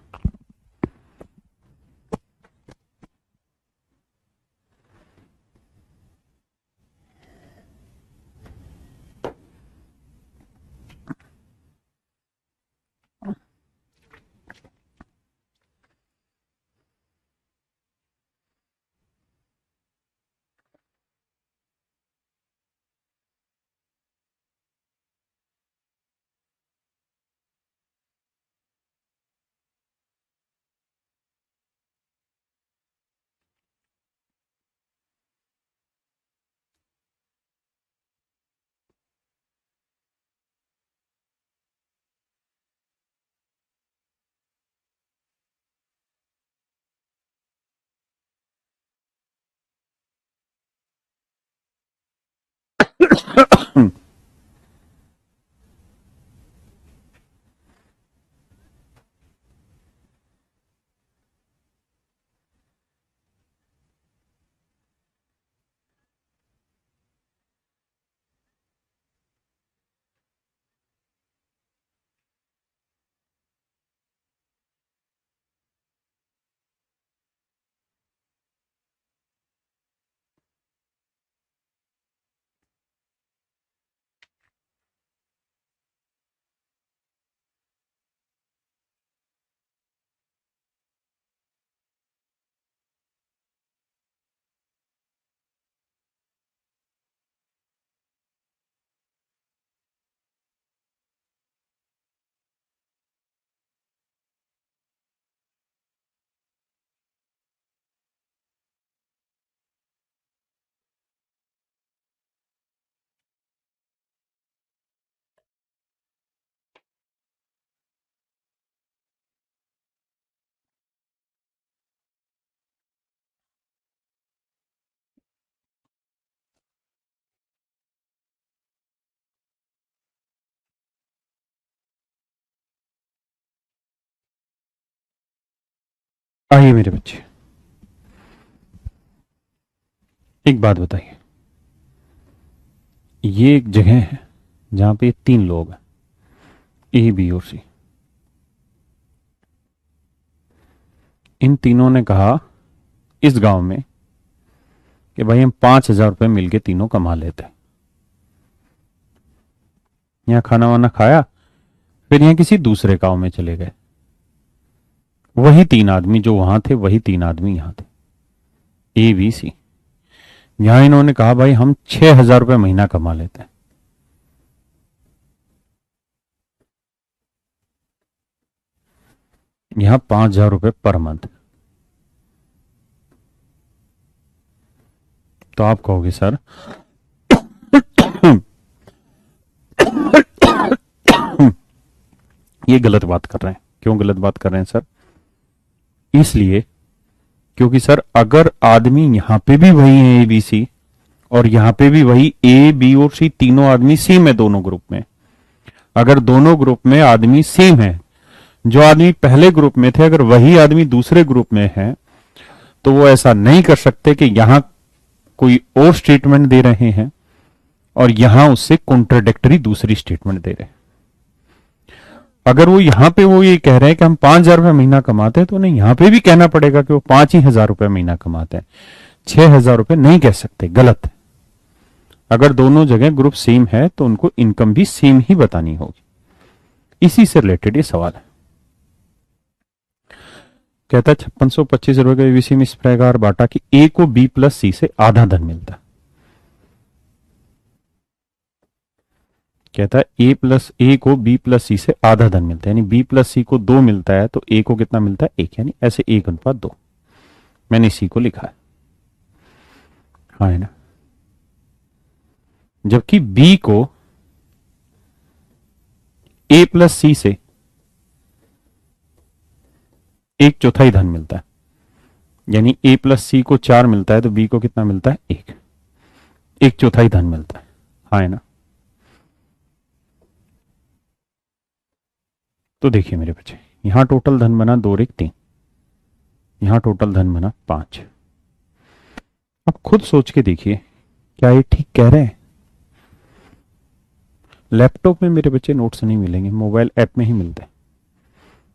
आइए मेरे बच्चे, एक बात बताइए, ये एक जगह है जहां पे 3 लोग हैं, ए बी और सी। इन तीनों ने कहा इस गांव में कि भाई हम 5,000 रुपये मिलके तीनों कमा लेते हैं। यहां खाना वाना खाया, फिर यहां किसी दूसरे गांव में चले गए। वही 3 आदमी जो वहां थे, वही 3 आदमी यहां थे, ए बी सी। यहां इन्होंने कहा भाई हम 6,000 रुपये महीना कमा लेते हैं। यहां 5,000 रुपये पर मंथ। तो आप कहोगे सर ये गलत बात कर रहे हैं। क्यों गलत बात कर रहे हैं सर? इसलिए क्योंकि सर अगर आदमी यहां पे भी वही है ए बी सी, और यहां पे भी वही ए बी और सी, तीनों आदमी सेम है दोनों ग्रुप में। अगर दोनों ग्रुप में आदमी सेम है, जो आदमी पहले ग्रुप में थे अगर वही आदमी दूसरे ग्रुप में है, तो वो ऐसा नहीं कर सकते कि यहां कोई और स्टेटमेंट दे रहे हैं और यहां उससे कॉन्ट्राडिक्टरी दूसरी स्टेटमेंट दे रहे हैं। अगर वो यहां पे वो ये कह रहे हैं कि हम 5,000 रुपये महीना कमाते हैं, तो नहीं, यहां पे भी कहना पड़ेगा कि वो 5 ही हजार रुपये महीना कमाते हैं। 6,000 रुपये नहीं कह सकते, गलत है। अगर दोनों जगह ग्रुप सेम है तो उनको इनकम भी सेम ही बतानी होगी। इसी से रिलेटेड ये सवाल है। कहता है 5625 रुपए का एबीसी में इस प्रकार बांटा कि ए को बी प्लस सी से आधा धन मिलता है। कहता है ए को बी प्लस सी से आधा धन मिलता है, यानी बी प्लस सी को 2 मिलता है तो ए को कितना मिलता है, 1, यानी ऐसे 1:2। मैंने सी को लिखा है, हाँ है ना। जबकि बी को ए प्लस सी से 1/4 धन मिलता है, यानी ए प्लस सी को 4 मिलता है तो बी को कितना मिलता है, 1/4 धन मिलता है, हाँ है ना। तो देखिए मेरे बच्चे, यहां टोटल धन बना 2 और 1 3, यहां टोटल धन बना 5। अब खुद सोच के देखिए, क्या ये ठीक कह रहे हैं। लैपटॉप में मेरे बच्चे नोट्स नहीं मिलेंगे, मोबाइल ऐप में ही मिलते हैं।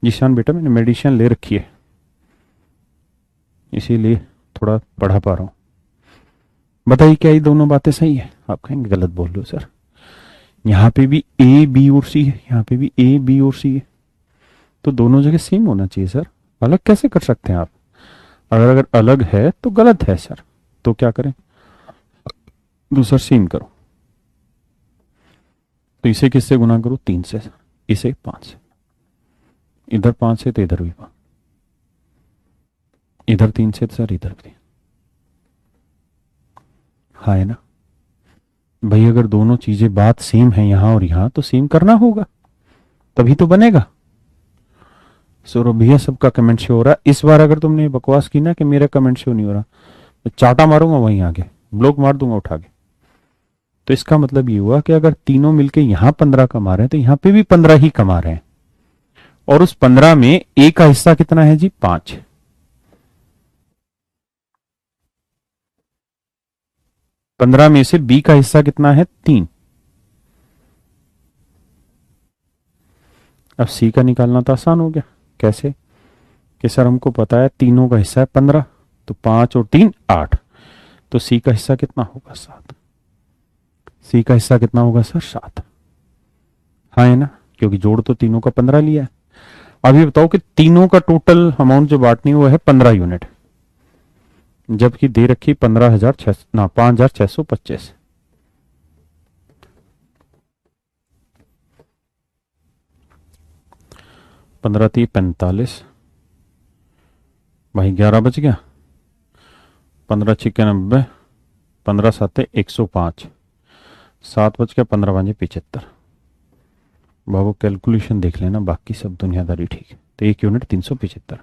जिशान बेटा मैंने मेडिसिन ले रखी है, इसीलिए थोड़ा पढ़ा पा रहा हूं। बताइए क्या ये दोनों बातें सही है। आप कहेंगे गलत बोल रहे हो सर, यहाँ पे भी ए बी और सी है, यहाँ पे भी ए बी और सी है, तो दोनों जगह सेम होना चाहिए सर। अलग कैसे कर सकते हैं आप। अगर अलग है तो गलत है सर। तो क्या करें, दूसरा सेम करो। तो इसे किससे गुना करो, 3 से, इसे 5 से, इधर 5 से तो इधर भी 5, इधर 3 से तो सर इधर भी 3, हाँ है ना। भाई अगर दोनों चीजें बात सेम है यहां और यहां, तो सेम करना होगा, तभी तो बनेगा। सौरभ भैया सबका कमेंट शो हो रहा है। इस बार अगर तुमने बकवास की ना कि मेरा कमेंट शो नहीं हो रहा, तो चाटा मारूंगा वहीं आगे, ब्लॉक मार दूंगा उठा के। तो इसका मतलब ये हुआ कि अगर तीनों मिलके यहां 15 कमा रहे हैं तो यहां पे भी 15 ही कमा रहे हैं, और उस 15 में ए का हिस्सा कितना है जी, 5। 15 में से बी का हिस्सा कितना है, 3। अब सी का निकालना तो आसान हो गया। कैसे, कि सर हमको पता है तीनों का हिस्सा है 15, तो 5 और 3 8, तो सी का हिस्सा कितना होगा, 7। सी का हिस्सा कितना होगा सर, 7, हाँ है ना, क्योंकि जोड़ तो तीनों का 15 लिया है। अब ये बताओ कि तीनों का टोटल अमाउंट जो बांटनी है वो है 15 यूनिट, जबकि दे रखी 15,600 ना 5,625। 15×3 = 45, भाई 11 बच गया। 15×6 = 90, 15×7 = 105, 7 बच गया, 15×5 = 75। बाबू कैलकुलेशन देख लेना, बाकी सब दुनियादारी ठीक है। तो 1 यूनिट 375।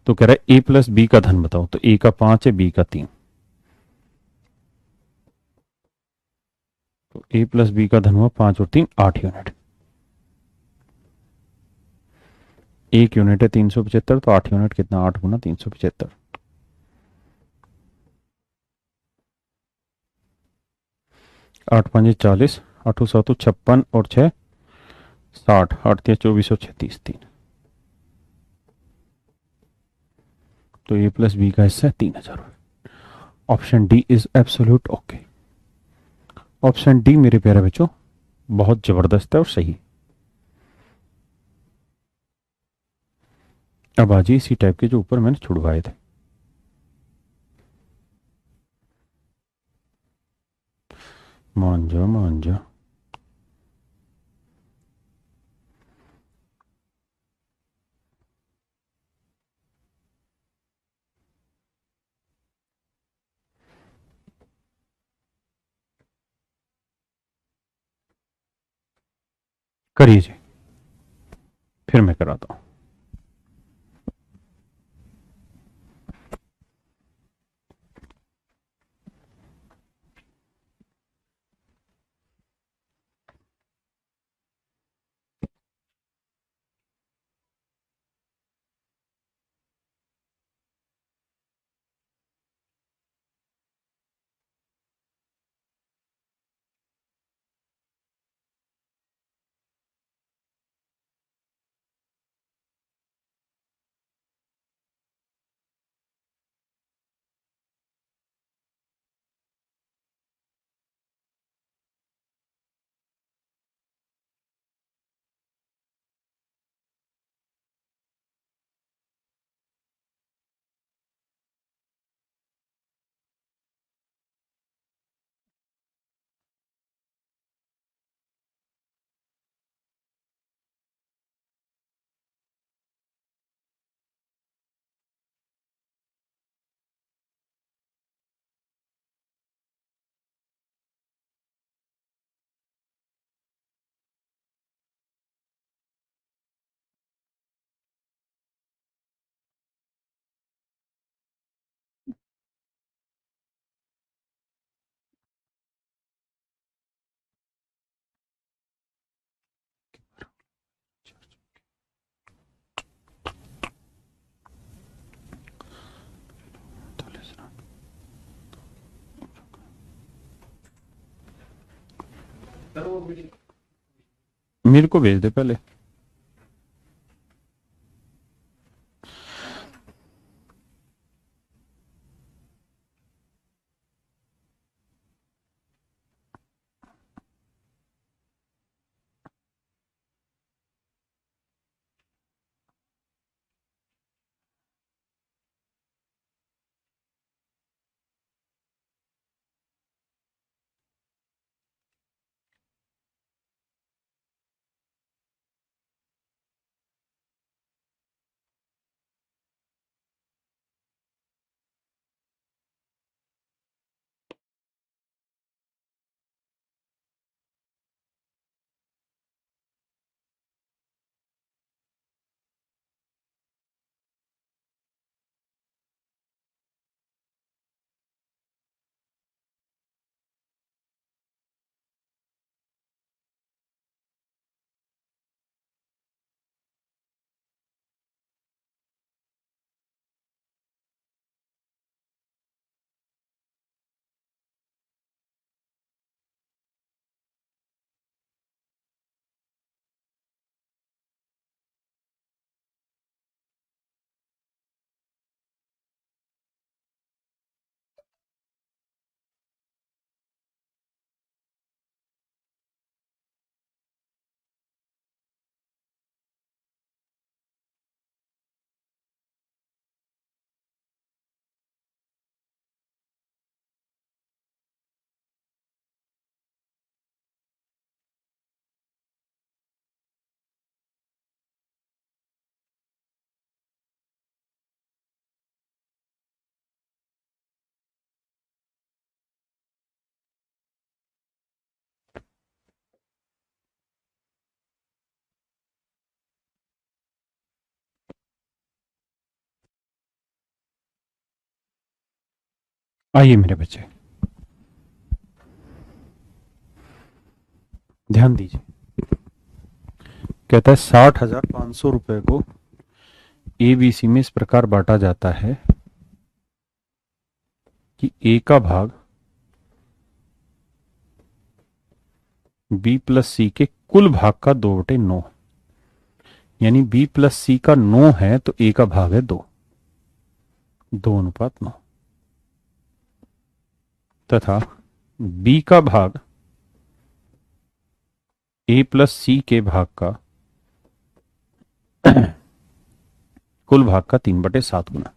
तो कह रहा है ए प्लस बी का धन बताओ, तो ए का 5 है, बी का 3, तो ए प्लस बी का धन हुआ 5 और 3 8 यूनिट। 1 यूनिट है 375, तो 8 यूनिट कितना, 8 × 375, 8×5 = 40, 8×7 = 56 और 6 60, 8×3 = 24 और 6 30, 3। तो ए प्लस बी का हिस्सा है 3,000। Option D is absolute okay. Option D मेरे प्यारे बच्चों बहुत जबरदस्त है और सही। अब आज इसी टाइप के जो ऊपर मैंने छुड़वाए थे। मान जा मान जा। करिए जी, फिर मैं कराता हूं। मेरे को भेज दे पहले। आइए मेरे बच्चे, ध्यान दीजिए। कहता है 60,500 रुपए को एबीसी में इस प्रकार बांटा जाता है कि ए का भाग बी प्लस सी के कुल भाग का 2/9, यानी बी प्लस सी का 9 है तो ए का भाग है 2, 2:9, तथा बी का भाग ए प्लस सी के भाग का कुल भाग का 3/7 गुना,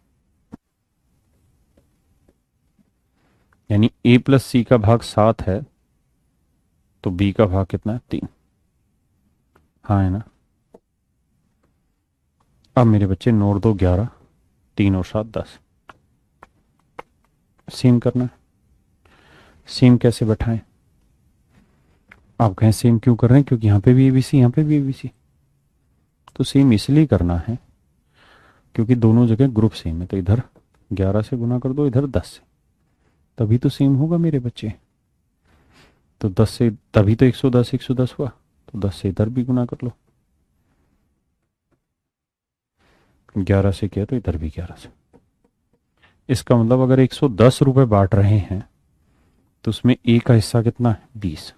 यानी ए प्लस सी का भाग 7 है तो बी का भाग कितना है 3। हाँ है ना। अब मेरे बच्चे नोट दो 11, 3 और 7 10। सेम करना है। सेम कैसे बैठाएं? आप कहें सेम क्यों कर रहे हैं? क्योंकि यहां पे भी एबीसी, यहां पे भी एबीसी। तो सेम इसलिए करना है क्योंकि दोनों जगह ग्रुप सेम है, तो इधर 11 से गुना कर दो, इधर 10 से, तभी तो सेम होगा मेरे बच्चे। तो 10 से, तभी तो 110 110 हुआ, तो 10 से इधर भी गुना कर लो। 11 से किया तो इधर भी 11 से। इसका मतलब अगर 110 रुपए बांट रहे हैं तो उसमें ए का हिस्सा कितना है 20,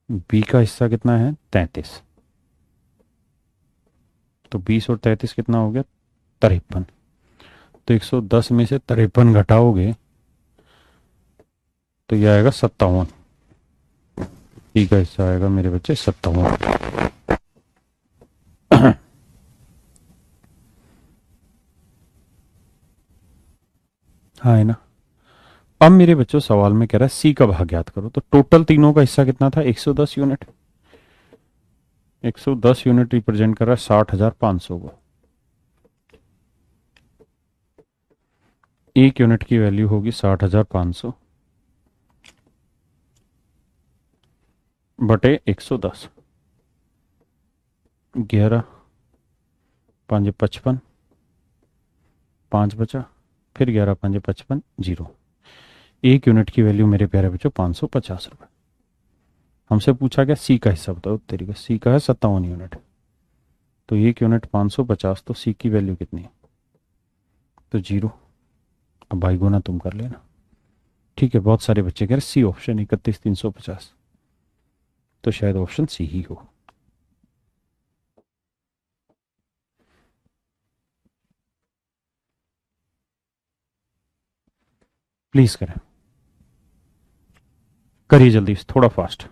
बी का हिस्सा कितना है 33, तो 20 और 33 कितना हो गया 53। तो 110 में से 53 घटाओगे तो यह आएगा 57। बी का हिस्सा आएगा मेरे बच्चे 57। हाँ है ना। अब मेरे बच्चों सवाल में कह रहा है सी का भाग ज्ञात करो, तो टोटल तीनों का हिस्सा कितना था 110 यूनिट। 110 यूनिट रिप्रेजेंट कर रहा है 60,500 को। एक यूनिट की वैल्यू होगी 60,500 बटे 110। 11 5 55, 5 बचा, फिर 11 5 55 0। एक यूनिट की वैल्यू मेरे प्यारे बच्चों 550 रुपए। हमसे पूछा गया सी का हिस्सा बताओ, तरीका सी का है 57 यूनिट, तो एक यूनिट 550, तो सी की वैल्यू कितनी है तो 0। अब भाई गुना तुम कर लेना। ठीक है, बहुत सारे बच्चे कह रहे सी ऑप्शन 31,350, तो शायद ऑप्शन सी ही हो। प्लीज करें, करिए जल्दी, थोड़ा फास्ट।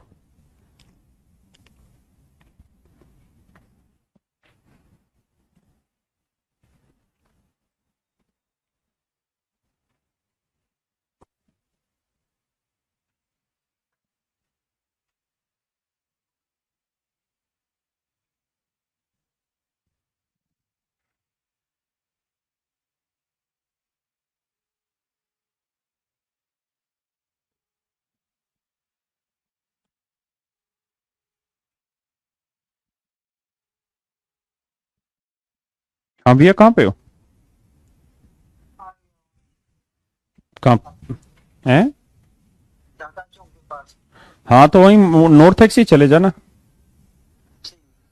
हाँ भैया, कहाँ पे हो? कहाँ है? हाँ तो वहीं नॉर्थ एक्स ही चले जाना,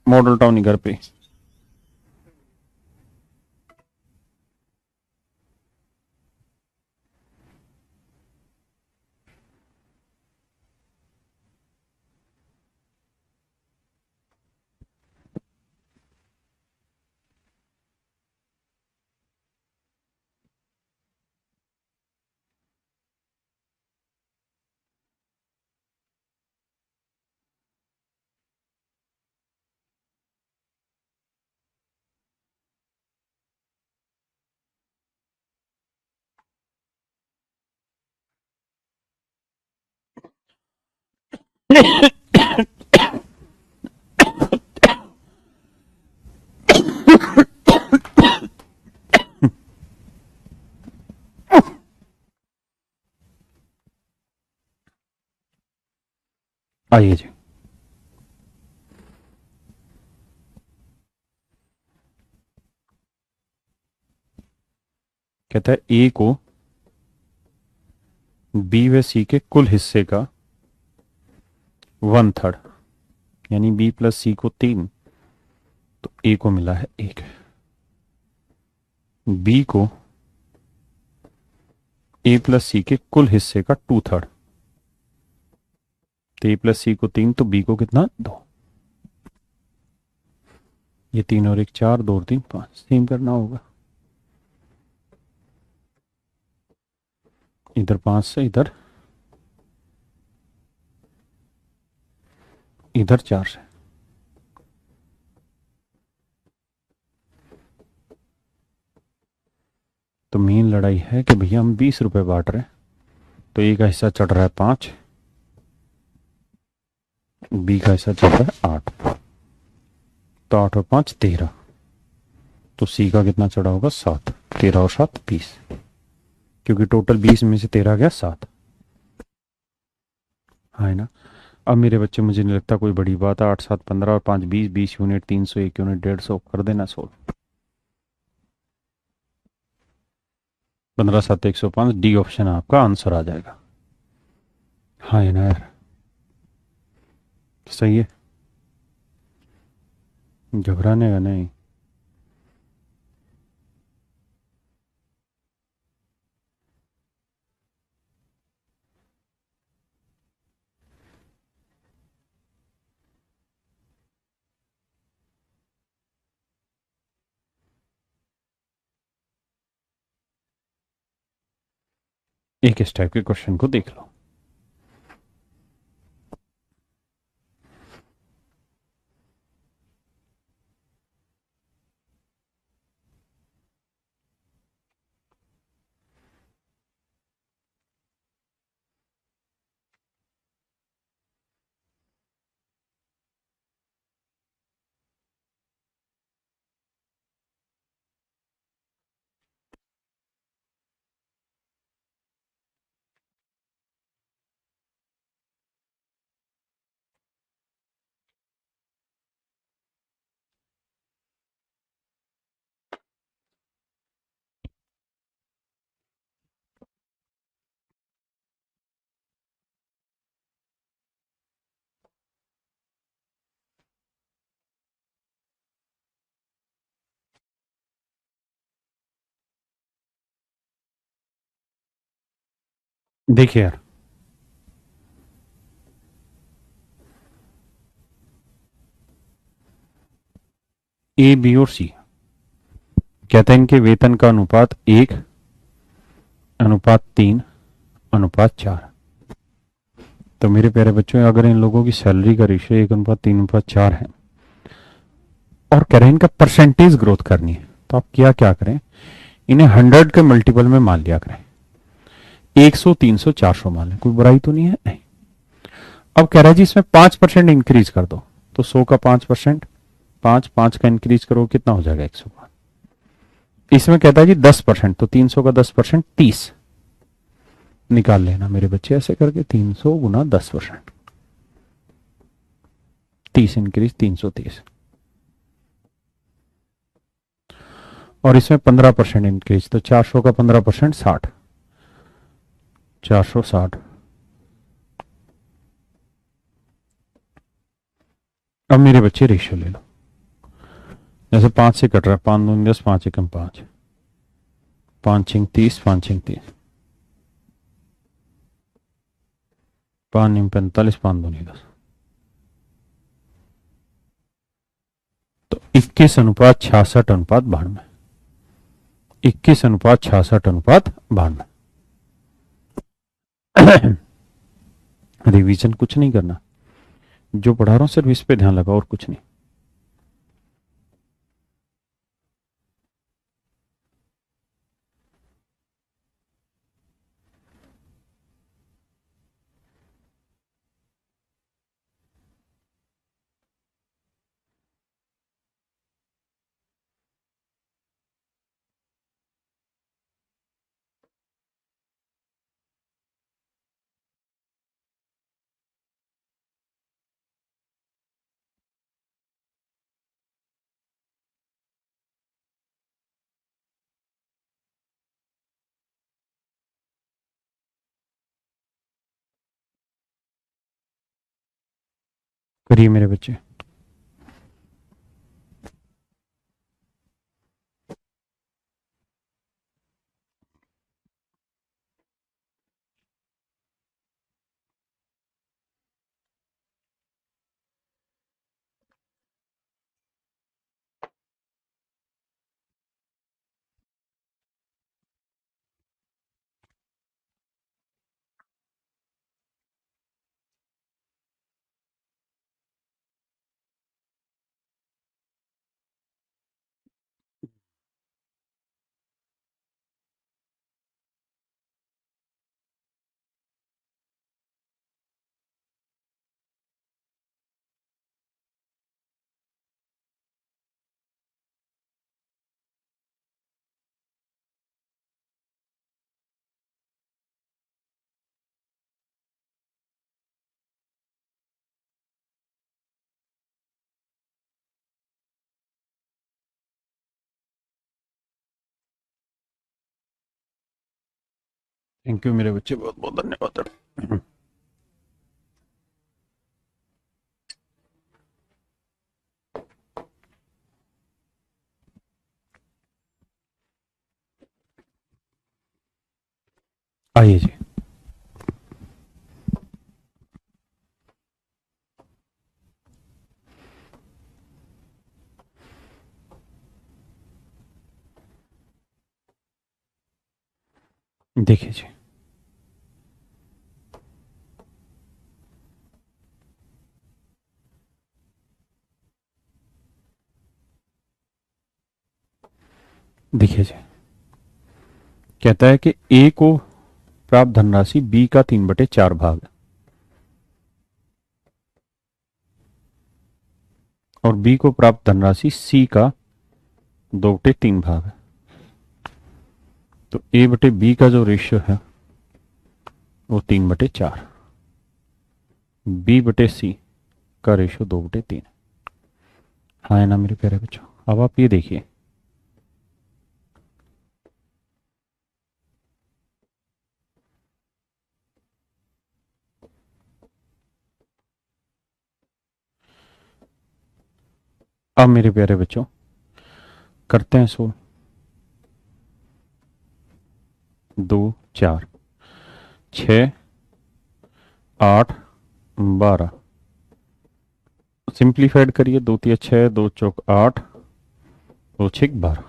मॉडल टाउन ही घर पे। आइए जी। कहता है ए को बी व सी के कुल हिस्से का 1/3, यानी बी प्लस सी को 3, तो ए को मिला है 1। बी को ए प्लस सी के कुल हिस्से का 2/3, तो ए प्लस सी को 3, तो बी को कितना 2। ये 3 और 1 4, 2 और 3 5, सेम करना होगा। इधर 5 से इधर, इधर 4 से। तो मेन लड़ाई है कि भैया हम 20 रुपए बांट रहे हैं, तो ए का हिस्सा चढ़ रहा है 5, बी का हिस्सा चढ़ रहा है 8, तो 8 और 5 13, तो सी का कितना चढ़ा होगा 7, 13 और 7 20, क्योंकि टोटल 20 में से 13 गया 7। हाँ है ना। अब मेरे बच्चे, मुझे नहीं लगता कोई बड़ी बात है, 8 7 15 और 5 20, 20 यूनिट, 300 1 यूनिट, 150 कर देना सोल्व। 15 7 105, डी ऑप्शन आपका आंसर आ जाएगा। हाँ है ना यार, सही है, घबराने का नहीं। एक इस टाइप के क्वेश्चन को देख लो। देखिए यार, ए बी और सी कहते हैं इनके वेतन का अनुपात 1:3 अनुपात 4। तो मेरे प्यारे बच्चों, अगर इन लोगों की सैलरी का रेशियो 1:3:4 है और कह रहे हैं इनका परसेंटेज ग्रोथ करनी है, तो आप क्या क्या करें, इन्हें 100 के मल्टीपल में मान लिया करें। 100, 300, 400 मान लें, कोई बुराई तो नहीं है, नहीं। अब कह रहा है जी इसमें 5% इंक्रीज कर दो, तो 100 का 5%, 5 का इंक्रीज करो कितना हो जाएगा, 100 का। इसमें कहता है जी 10%, तो 300 का 10% 30 निकाल लेना मेरे बच्चे, ऐसे करके 300 गुना 10%, 30 इंक्रीज 330। और इसमें 15% इंक्रीज, तो 400 का 15% 60, 460। अब मेरे बच्चे रेशियो ले लो, जैसे 5 से कट रहा है, 5 दूनी 10, 5 एकम 5, 5 छिंग 30, 5 छिंग 30, 5 निम 45, 5 दूनी 10, तो 21:66:92, 21:66:92। रिवीजन कुछ नहीं करना, जो पढ़ा रहा हूं सिर्फ इस पे ध्यान लगा और कुछ नहीं। करिए मेरे बच्चे। थैंक यू मेरे बच्चे, बहुत बहुत धन्यवाद। आइए जी। देखिए जी, देखिए जी, कहता है कि ए को प्राप्त धनराशि बी का 3/4 भाग और बी को प्राप्त धनराशि सी का 2/3 भाग है। तो ए बटे बी का जो रेशियो है वो 3/4, बी बटे सी का रेशियो 2/3। हाँ है ना मेरे प्यारे बच्चों। अब आप ये देखिए, अब मेरे प्यारे बच्चों करते हैं सो 2 4, 6 8 12, सिंप्लीफाइड करिए, 2 तिया 6, 2 चौक 8, 2 6 12।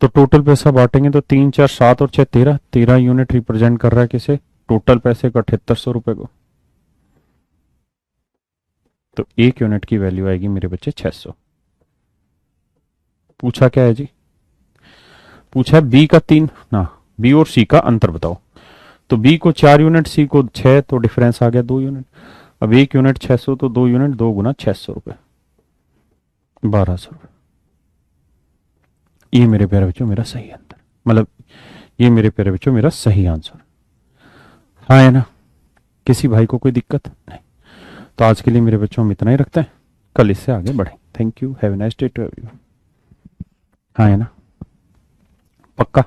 तो टोटल पैसा बांटेंगे तो 3 4 7 और 6 13, 13 यूनिट रिप्रेजेंट कर रहा है किसे, टोटल पैसे का 7800 रुपए को। तो एक यूनिट की वैल्यू आएगी मेरे बच्चे 600। पूछा क्या है जी, पूछा है बी का 3 ना, बी और सी का अंतर बताओ। तो बी को 4 यूनिट, सी को 6, तो डिफरेंस आ गया 2 यूनिट। अब एक यूनिट 600, तो 2 यूनिट 2 गुना 600 रुपए, 1200 रुपए। ये मेरे प्यारे बच्चों मेरा सही आंसर, मतलब ये मेरे प्यारे बच्चों मेरा सही आंसर। हाँ है ना, किसी भाई को कोई दिक्कत नहीं। तो आज के लिए मेरे बच्चों हम इतना ही रखते हैं, कल इससे आगे बढ़ें। Thank you, have a nice day to everyone. हाँ है ना, पक्का।